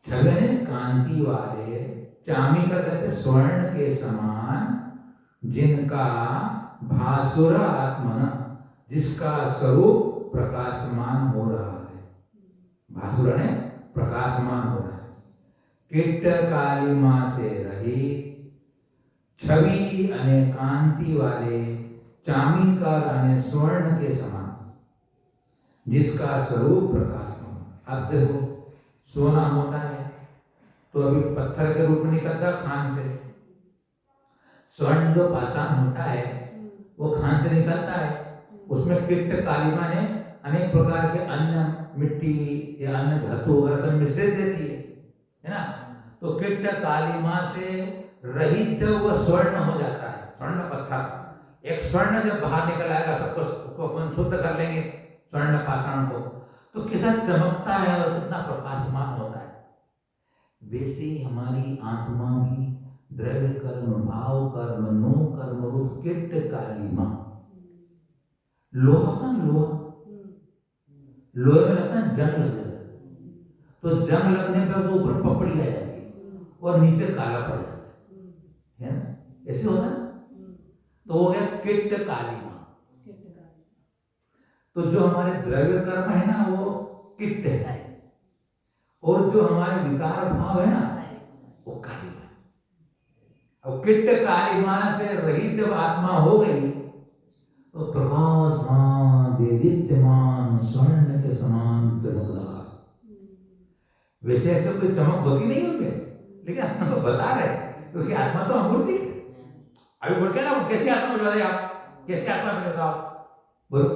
छवि कांति वाले, चामी कर कहते स्वर्ण के समान, जिनका भासुर आत्मन, जिसका स्वरूप प्रकाशमान हो रहा है। भासुर ने प्रकाशमान हो रहा है। किट कालिमा से रहित, छवि अने कांति वाले, चामी कर अने स्वर्ण के समान, जिसका स्वरूप प्रकाशमान। अब देखो, सोना होता है तो अभी पत्थर के रूप में निकलता खान से। स्वर्ण जो पाषाण होता है वो खान से निकलता है। उसमें किट कालिमा ने अनेक प्रकार के अन्य मिट्टी या अन्य धातु वगैरह सब मिश्रित देती है ना। तो किट कालिमा से रहित जब वो स्वर्ण हो जाता है, स्वर्ण पत्थर, एक स्वर्ण जब बाहर निकल आएगा, सबको उसको अपन शुद्ध कर लेंगे स्वर्ण पाषाण को, तो कितना चमकता है और कितना प्रकाशमान होता है। वैसे हमारी आत्मा भी द्रव्य कर्म, भाव कर्म, नो कर्म रूप किट कालिमा। लोहा का लोहा, लोहे में लगता है जंग लग जाता है, तो जंग लगने पर तो ऊपर पपड़ी आ जाती है और नीचे काला पड़ जाता है ना, ऐसे होता है। तो हो गया किट कालिमा। तो जो हमारे द्रव्य कर्म है ना वो किट है, और जो हमारे विकार भाव है ना वो कालिमा है। अब किट कालिमा से रहित जब आत्मा हो गई तो प्रकाशमान, देदीप्यमान, स्वर्ण के समान चमकदार। वैसे ऐसे कोई चमक होती नहीं होंगे, लेकिन आत्मा को बता रहे, क्योंकि आत्मा तो अमूर्ति है। अभी बोल के ना कैसी आत्मा बताइए आप, कैसी आत्मा बताओ, बोलो।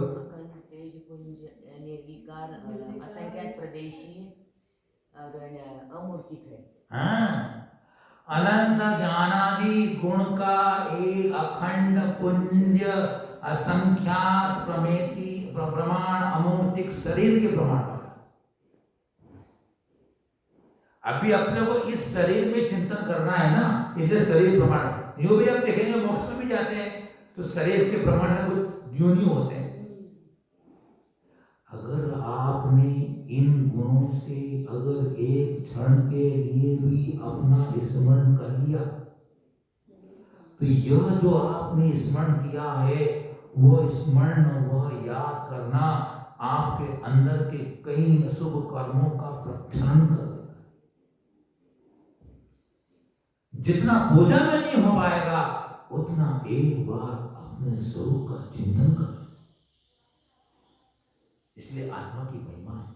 तेजपुंज, निर्विकार, असंख्यात प्रदेशी और अमूर्तित है। हाँ, अनंत ज्ञानादि गुण का एक अखंड पुंज, असंख्यात प्रमेति प्रमाण, अमूर्तिक शरीर के प्रमाण। अभी अपने को इस शरीर में चिंतन करना है ना, इसलिए शरीर प्रमाण। यूं भी आप देखेंगे मोक्ष में भी जाते हैं तो शरीर के प्रमाण कुछ यूं नहीं होते हैं। अगर आपने इन गुणों से अगर एक क्षण के लिए भी अपना स्मरण कर लिया, तो यह जो आपने स्मरण किया है वो स्मरण, वह याद करना आपके अंदर के कई अशुभ कर्मों का प्रक्षालन कर देगा। जितना पूजा में नहीं हो पाएगा उतना एक बार अपने स्वरूप का चिंतन कर। इसलिए आत्मा की महिमा है।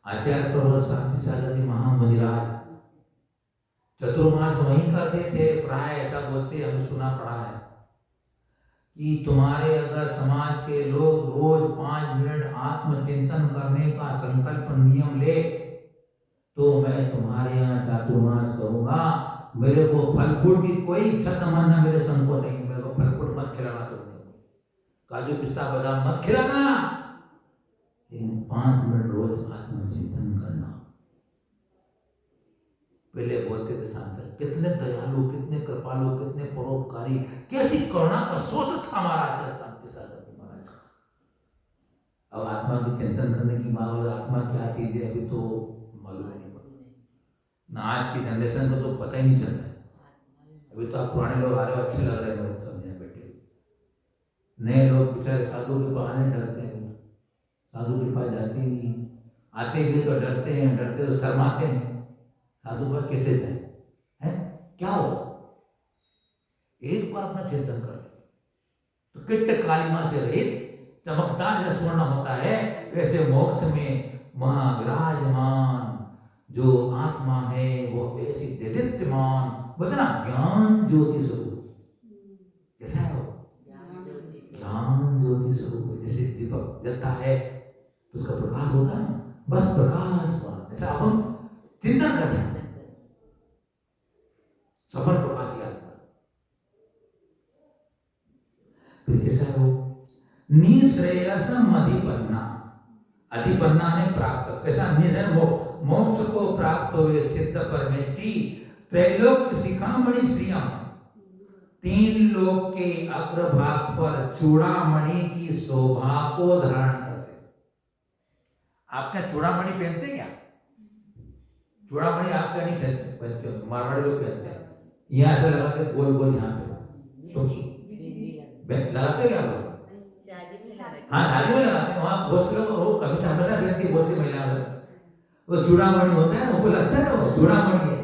आचार्य प्रवर शांति सागर जी महामुनिराज चतुर्मास वहीं करते थे, प्राय ऐसा बोलते हमें सुना पड़ा है कि तुम्हारे अगर समाज के लोग रोज 5 मिनट आत्मचिंतन करने का संकल्प नियम ले तो मैं तुम्हारे यहाँ चातुर्मास करूंगा। मेरे को फल फूल की कोई इच्छा तमन्ना मेरे संग को नहीं, मेरे को फल फूल मत खिलाना, तुमने काजू पिस्ता बादाम मत खिलाना, 5 मिनट रोज आत्मचिंतन करना। पहले बोलते थे सांसद, कितने दयालु, कितने कृपालु, कितने परोपकारी, कैसी करुणा का स्रोत था हमारा शांति सागर महाराज का। अब आत्मा की चिंतन करने की बात, आत्मा क्या चीज है अभी तो मालूम नहीं पड़ता ना। आज की जनरेशन को तो पता ही नहीं चलता है। अभी तो आप पुराने लोग आ रहे हो, अच्छे लग रहे हैं मेरे सब यहाँ बैठे। नए लोग बेचारे साधु के बहाने डरते हैं, साधु के पास जाते ही नहीं, आते भी तो डरते हैं, डरते तो शर्माते हैं। साधु पर कैसे जाए, हैं क्या हो? एक बार अपना चिंतन कर ले तो किट कालिमा से रहित चमकदार जैसे स्वर्ण होता है, वैसे मोक्ष में महाविराजमान जो आत्मा है वो ऐसी देदीप्यमान, बोलते ना ज्ञान ज्योति स्वरूप। कैसा है वो? ज्ञान ज्योति स्वरूप। जैसे दीपक जलता है तो उसका प्रकाश होता है, बस प्रकाश। ऐसा अब हम चिंतन कर रहे हैं, सफल प्रकाश की आत्मा। फिर कैसा है वो? निश्रेयसम अधिपन्ना, अधिपन्ना ने प्राप्त, कैसा निश्रेय मोक्ष को प्राप्त हुए सिद्ध परमेष्टि त्रैलोक्य शिखामणि श्रियम, तीन लोक के अग्रभाग पर चूड़ामणि की शोभा को धारण करते। आप क्या चूड़ामणि पहनते क्या? चूड़ामणि आप क्या नहीं पहनते, मारवाड़ी लोग पहनते हैं, यहाँ से लगा के गोल गोल यहाँ पे तो लगाते क्या लोग? शादी में लगाते। हाँ शादी में लगाते हैं, वहाँ बहुत से लोग वो कभी हमेशा पहनती है, बहुत सी महिला वो चूड़ामणि होता है, वो लगता है वो चूड़ामणि है।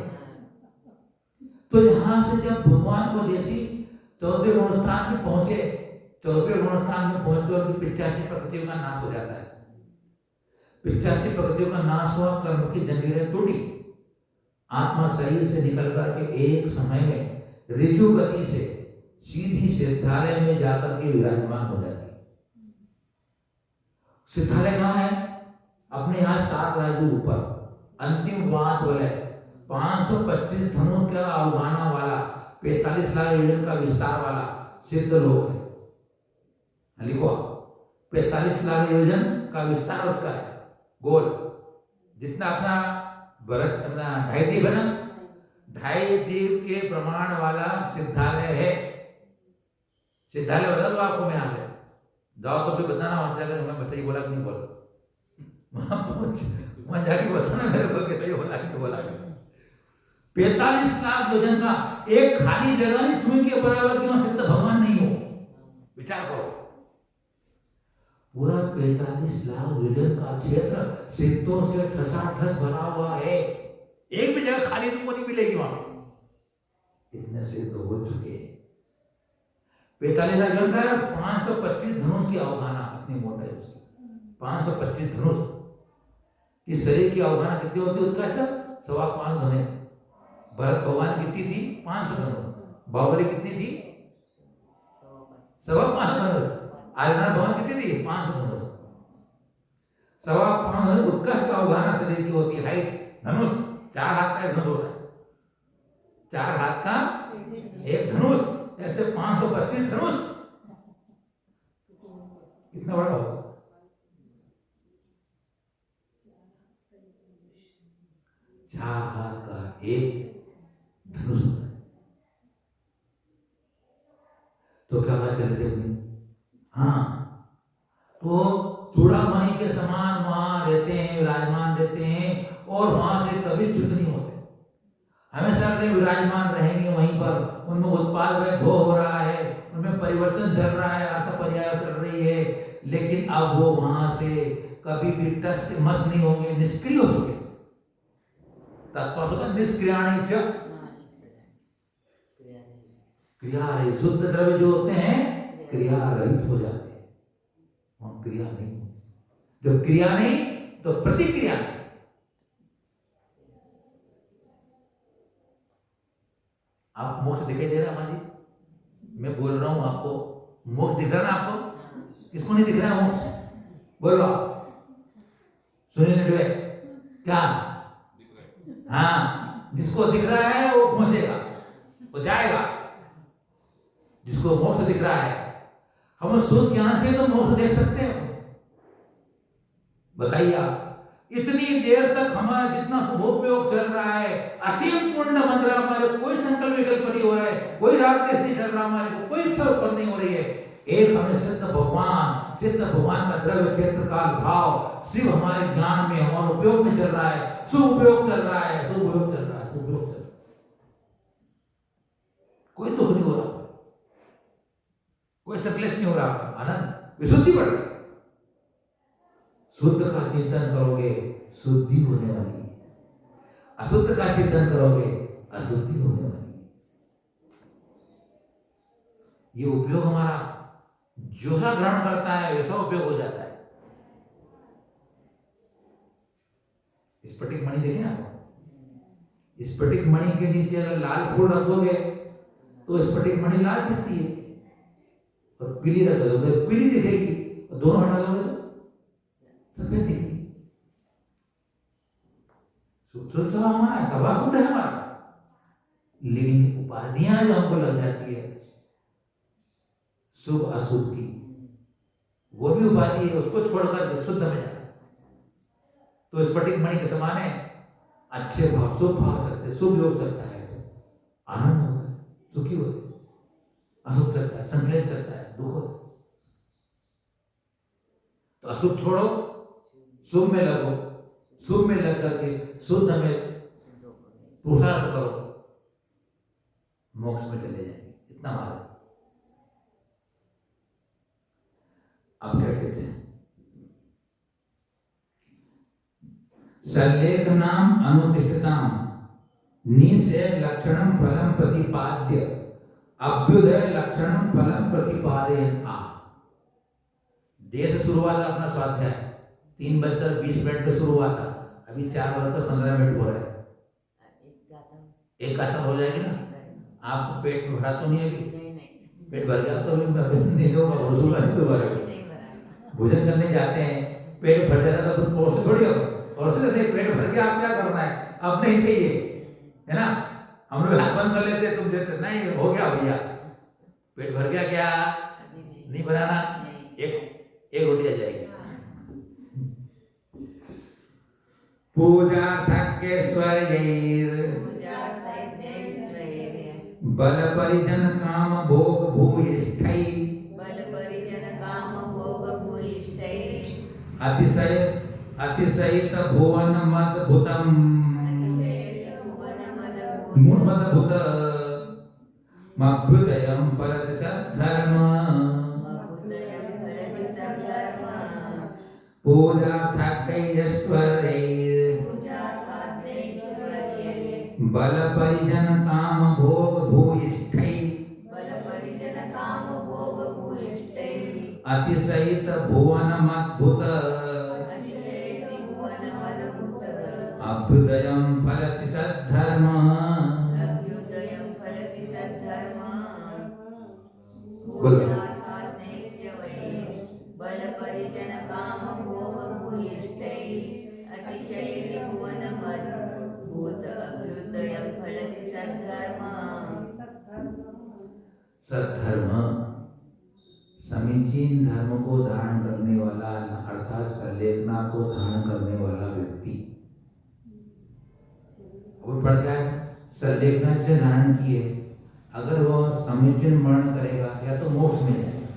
तो यहाँ से जब भगवान को जैसी 14वें गुणस्थान में पहुंचे, 14वें गुणस्थान में पहुंचकर उनकी 85 प्रकृतियों का नाश हो जाता है। 85 प्रकृतियों का नाश हुआ, कर्म की जंजीरें टूटी, आत्मा शरीर से निकल करके एक समय में ऋजु गति से सीधी सिद्धालय में जाकर के विराजमान हो जाती। सिद्धालय कहाँ है? अपने यहाँ 7 राज्यों ऊपर, अंतिम बात बोले 525 धनुष का अवगाना वाला, 45 लाख योजन का विस्तार वाला सिद्ध लोक है। लिखो 45 लाख योजन का विस्तार उसका है, गोल जितना अपना भरत अपना 2.5 द्वीप है ना, 2.5 द्वीप के प्रमाण वाला सिद्धालय है। सिद्धालय बता दो आपको, मैं आगे जाओ तो फिर बताना वहां जाकर मैं सही बोला कि नहीं बोला, वहां जाके बताना मेरे को कि सही बोला कि नहीं बोला। 45 लाख योजन का एक खाली जगह नहीं सुन के बराबर कि वहां सिद्ध भगवान नहीं हो। विचार करो, पूरा 45 लाख योजन का क्षेत्र सिद्धों से ठसाठस भरा हुआ है, एक भी जगह खाली तुमको नहीं मिलेगी वहां पे, इतने सिद्ध हो चुके हैं। 45 लाख योजन का 525 धनुष की अवगाना, इतनी मोटा है उसकी 525 धनुष की शरीर की अवगाना कितनी होती है उसका? अच्छा 5.25 धनुष। भरत भगवान कितनी थी? 500 धनुष। बाहुबली कितनी थी? 5.25 धनुष। आदिनाथ भगवान कितनी थी? 500 धनुष। 5.25 धनुष उत्कृष्ट अवगाना शरीर की होती है। हाइट धनुष 4 हाथ का एक धनुष होता है, 4 हाथ का एक धनुष, ऐसे 525 धनुष कितना बड़ा होगा? 4 हाथ का एक धनुष होता है। तो क्या बात कर रहे थे? हाँ, तो चूड़ामणि के समान वहां रहते हैं, विराजमान रहते हैं, और वहां से कभी च्युत नहीं होते, हमेशा के विराजमान रहेंगे वहीं पर। उनमें उत्पाद वैध हो रहा है, उनमें परिवर्तन चल रहा है, अर्थ पर्याय कर रही है, लेकिन अब वो वहां से कभी भी टस से मस नहीं होंगे, निष्क्रिय हो चुके। तत्व निष्क्रियाणी च, क्रिया रहित, शुद्ध द्रव्य जो होते हैं क्रिया रहित हो जाते हैं, वहां क्रिया नहीं होती। जब क्रिया नहीं तो प्रतिक्रिया नहीं। आप मोक्ष दिखाई दे रहा है माँ जी? मैं बोल रहा हूं आपको, मोक्ष दिख रहा है ना आपको? किसको नहीं दिख रहा है मोक्ष? बोलो सुनिए निडवे, क्या? हाँ, जिसको दिख रहा है वो पहुंचेगा, वो जाएगा। जिसको मोक्ष दिख रहा है, हम शुद्ध ज्ञान से तो मोक्ष देख सकते हैं। बताइए आप, इतनी देर तक हमारा जितना शुभोपयोग चल रहा है, असीम पुण्य बन रहा है हमारे, कोई संकल्प विकल्प नहीं हो रहा है, कोई राग देश नहीं चल रहा हमारे को, कोई इच्छा उत्पन्न नहीं हो रही है। एक हमें सिद्ध भगवान का द्रव्य क्षेत्र काल भाव शिव हमारे ज्ञान में हमारे उपयोग में चल रहा है, सुपयोग चल रहा है, सुपयोग चल रहा है, सुपयोग चल रहा है, कोई दुख नहीं हो रहा, कोई सक्लेश नहीं हो रहा, आनंद विशुद्धि बढ़ रही। शुद्ध का चिंतन करोगे शुद्धि होने वाली है, अशुद्ध का चिंतन करोगे अशुद्धि होने वाली है। ये उपयोग हमारा जैसा ग्रहण करता है वैसा उपयोग हो जाता है। स्फटिक मणि देखें आप, स्फटिक मणि के नीचे अगर लाल फूल रख दोगे तो स्फटिक मणि लाल दिखती है, और पीली रख दोगे पीली दिखेगी, और दोनों हटा दोगे तो सफेद दिखेगी। सूत्र सब हमारा सभा शुद्ध है हमारा, लेकिन उपाधियां जो हमको लग जाती है शुभ अशुभ की, वो भी उपाधि है, उसको छोड़कर के शुद्ध में जाना। तो स्फटिक मणि के समान है, अच्छे भाव शुभ भाव सकते, शुभ योग सकता है तो आनंद होता है, सुखी होते, अशुभ सकता है संक्लेश सकता है, दुख होता है। तो अशुभ छोड़ो, शुभ में लगो, शुभ में लग करके शुद्ध में पुरुषार्थ करो, मोक्ष में चले जाएंगे। इतना मार्ग। अब क्या कहते हैं, सल्लेखनाम अनुतिष्ठताम निश्चय लक्षणम फलम प्रतिपाद्य अभ्युदय लक्षणम फलम प्रतिपादयन् आ। देश शुरू हुआ था अपना स्वाध्याय 3:20 पे शुरू हुआ था, अभी 4:15 हो रहा है। एक गाथा हो जाएगी ना। आपको पेट भरा तो नहीं अभी? नहीं। पेट भर गया तो नहीं होगा, भोजन करने जाते हैं, पेट भर जाता तो फिर पहुंचते थोड़ी हो, और से पेट भर गया आप क्या करना है, अब नहीं चाहिए, है ना। हम लोग हाथ बंद कर लेते, तुम देते नहीं, हो गया भैया, पेट भर गया, क्या नहीं भराना, एक रोटी आ जाएगी। पूजा बल परिजन काम भोग भूयिष्ठै अतिशयित भुवन मद्भुतम मद्भुत मभ्युदयं फलति सद्धर्म बल परिजन काम भोग भूयिष्ठै अतिशयित भुवन मद्भुत अभ्युदयं फलति सद्धर्म बल परिजन काम भोग भूयिष्ठै अतिशयति भुवन मद्भुत अभ्युदयं फलति सद्धर्म। सद्धर्म समीचीन धर्म को धारण करने वाला, अर्थात सल्लेखना को धारण करने वाला व्यक्ति। वो पढ़ गया है, सल्लेखना से धारण किए, अगर वो समीचीन वर्णन करेगा या तो मोक्ष में जाएगा।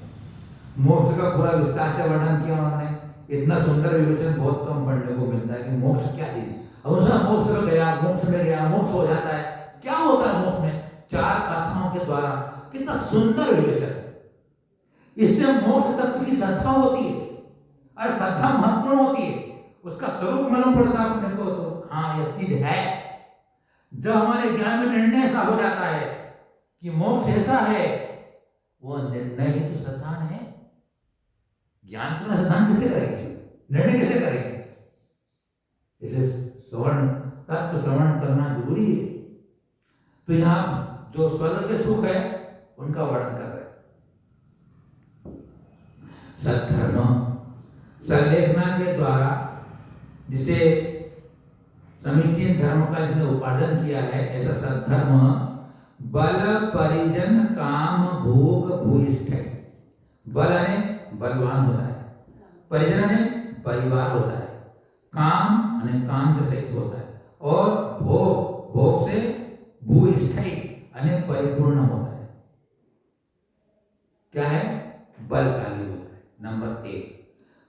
मोक्ष का पूरा विस्तार से वर्णन किया उन्होंने, इतना सुंदर विवेचन बहुत कम पढ़ने को मिलता है कि मोक्ष क्या चीज। अब उसने मोक्ष में गया, मोक्ष में गया, मोक्ष हो जाता है, क्या होता है मोक्ष में? 4 कथाओं के द्वारा कितना सुंदर विवेचन। इससे मोक्ष तत्व की श्रद्धा होती है, और श्रद्धा महत्वपूर्ण होती है, उसका स्वरूप मालूम पड़ता है अपने को, तो हाँ यह चीज है। जब हमारे ज्ञान में निर्णय ऐसा हो जाता है कि मोक्ष ऐसा है, वो निर्णय ही तो श्रद्धान है। ज्ञान को श्रद्धान किसे करेंगे, निर्णय किसे करेंगे? इसलिए श्रवण, तत्व श्रवण करना जरूरी है। तो यहाँ जो स्वर्ग के सुख है उनका वर्णन कर रहे हैं। सद्धर्म सल्लेखना के द्वारा जिसे समीचीन धर्म का जिसने उपार्जन किया है, ऐसा सद्धर्म बल परिजन काम भोग भूयिष्ठ है। बल ने बलवान होता है, परिजन ने परिवार होता है, काम यानी काम के सहित होता है, और भोग भोग से भूयिष्ठ यानी परिपूर्ण होता है। क्या है? बलशाली होता है। नंबर 1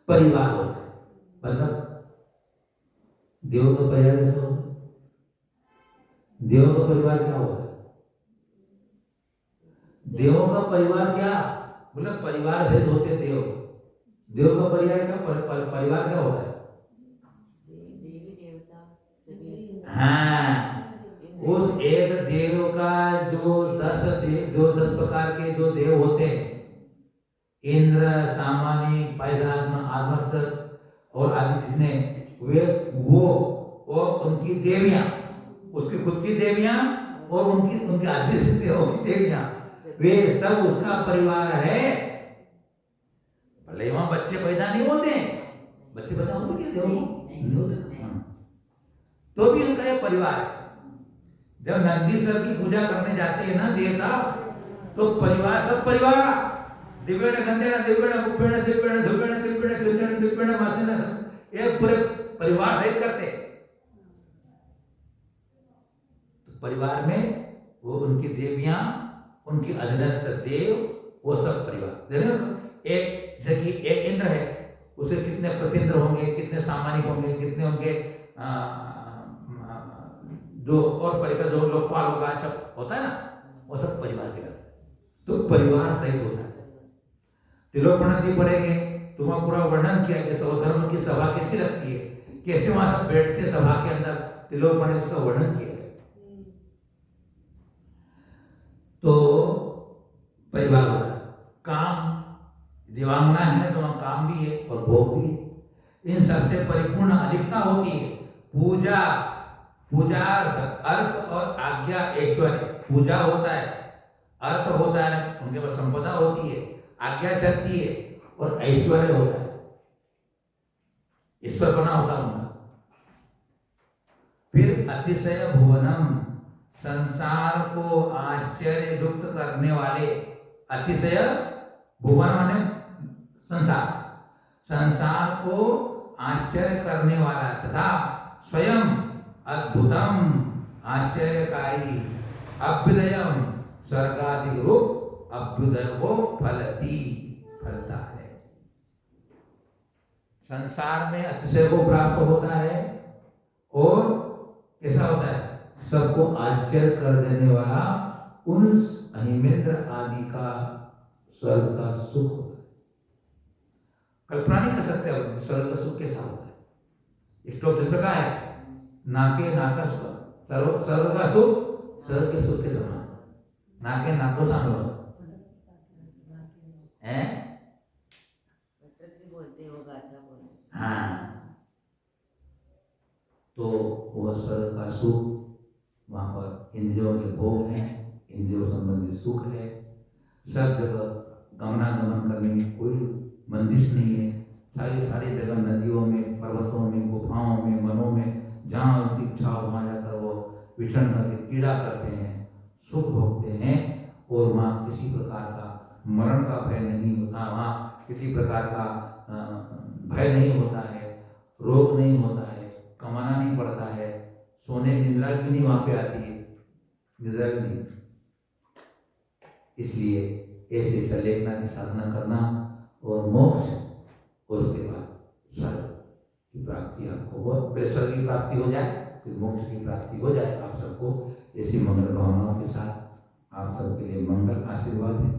परिवार होता है। मतलब देव का परिवार कैसा होता है? देवों का परिवार क्या होता है? देवों का परिवार क्या, मतलब परिवार से होते देव। देव का परिवार क्या, परिवार क्या होता है? देवी देवता सभी। हाँ, उस एक देव का जो 10 प्रकार के जो देव होते हैं, इंद्र, सामानी, पैदात्मा, आत्मसत और आदि जितने, वे वो और उनकी देवियां, उसकी खुद की देवियां और उनकी आदि देवों की देवियां, वे सब उसका परिवार है। भले वहां बच्चे पैदा नहीं होते, बच्चे पैदा होते क्या देवों नहीं होते, तो भी उनका एक परिवार है। जब नंदीश्वर की पूजा करने जाते हैं ना देवता, तो परिवार सब परिवार दिव्येण गंधेन दिव्येण पुष्पेण दिव्येण धूपेण दिव्येण कीर्तनेन दिव्येण वासेन, एक पूरे परिवार सहित करते हैं। तो परिवार में वो उनकी देवियां, उनकी अधीनस्थ देव, वो सब परिवार देखो। एक जैसे कि एक इंद्र है, उसे कितने प्रतिंद्र होंगे, कितने सामानिक होंगे, कितने होंगे जो और परिवार जो लोकपाल होगा, सब होता है ना, वो सब परिवार के रहते हैं। तो परिवार सहित होता है। तिलोपणति पढ़ेंगे तो वहाँ पूरा वर्णन किया कि सौधर्म की सभा कैसी लगती है, कैसे वहां सब बैठते सभा के अंदर, तिलोपणति उसका वर्णन किया है। तो परिवार होता है। काम दिवांगना है तो वहाँ काम भी है और भोग भी है। इन सबसे परिपूर्ण अधिकता होती है पूजा, पूजार्थ, अर्थ और आज्ञा ऐश्वर्य। पूजा होता है, अर्थ होता है, उनके पास संपदा होती है, आज्ञा चलती है और ऐश्वर्य होता है, ईश्वर बना होता है उनका। फिर अतिशय भुवनम, संसार को आश्चर्य युक्त करने वाले। अतिशय भुवन माने संसार, संसार को आश्चर्य करने वाला तथा स्वयं अद्भुतम आश्चर्यकारी अभ्युदयम स्वर्गादि रूप अभ्युदय को फलता है। संसार में अतिशय को प्राप्त होता है और कैसा होता है, सबको आश्चर्य कर देने वाला उन अहिमेंद्र आदि का स्वर्ग का सुख होता है। कल्पना नहीं कर सकते अब स्वर्ग का सुख कैसा होता है। स्टोप जिस प्रकार है नाके नाका स्वर्ग का सुख स्वर्ग के सुख के समान, नाके नाको सामने होगा हैं। बोलते हो गाथा बोलते। हाँ, तो वह स्वर्ग का सुख वहाँ पर इंद्रियों के भोग हैं, इंद्रियों संबंधी सुख है। सब जगह गमनागमन करने में कोई बंदिश नहीं है। सारी जगह नदियों में, पर्वतों में, गुफाओं में, वनों में, जहाँ उनकी इच्छा हो वहाँ जाकर वो विचरण करके क्रीड़ा करते हैं, सुख भोगते हैं। और वहाँ किसी प्रकार का मरण का भय नहीं होता, वहाँ किसी प्रकार का भय नहीं होता है, रोग नहीं होता है, कमाना नहीं पड़ता है, सोने निद्रा भी नहीं वहाँ पे आती है, निद्रा भी नहीं। इसलिए ऐसे संलेखना की साधना करना और मोक्ष और उसके बाद स्वर्ग की प्राप्ति आपको हो। पहले स्वर्ग की प्राप्ति हो जाए, फिर मोक्ष की प्राप्ति हो जाए। आप सबको ऐसी मंगल भावनाओं के साथ आप सबके लिए मंगल आशीर्वाद है।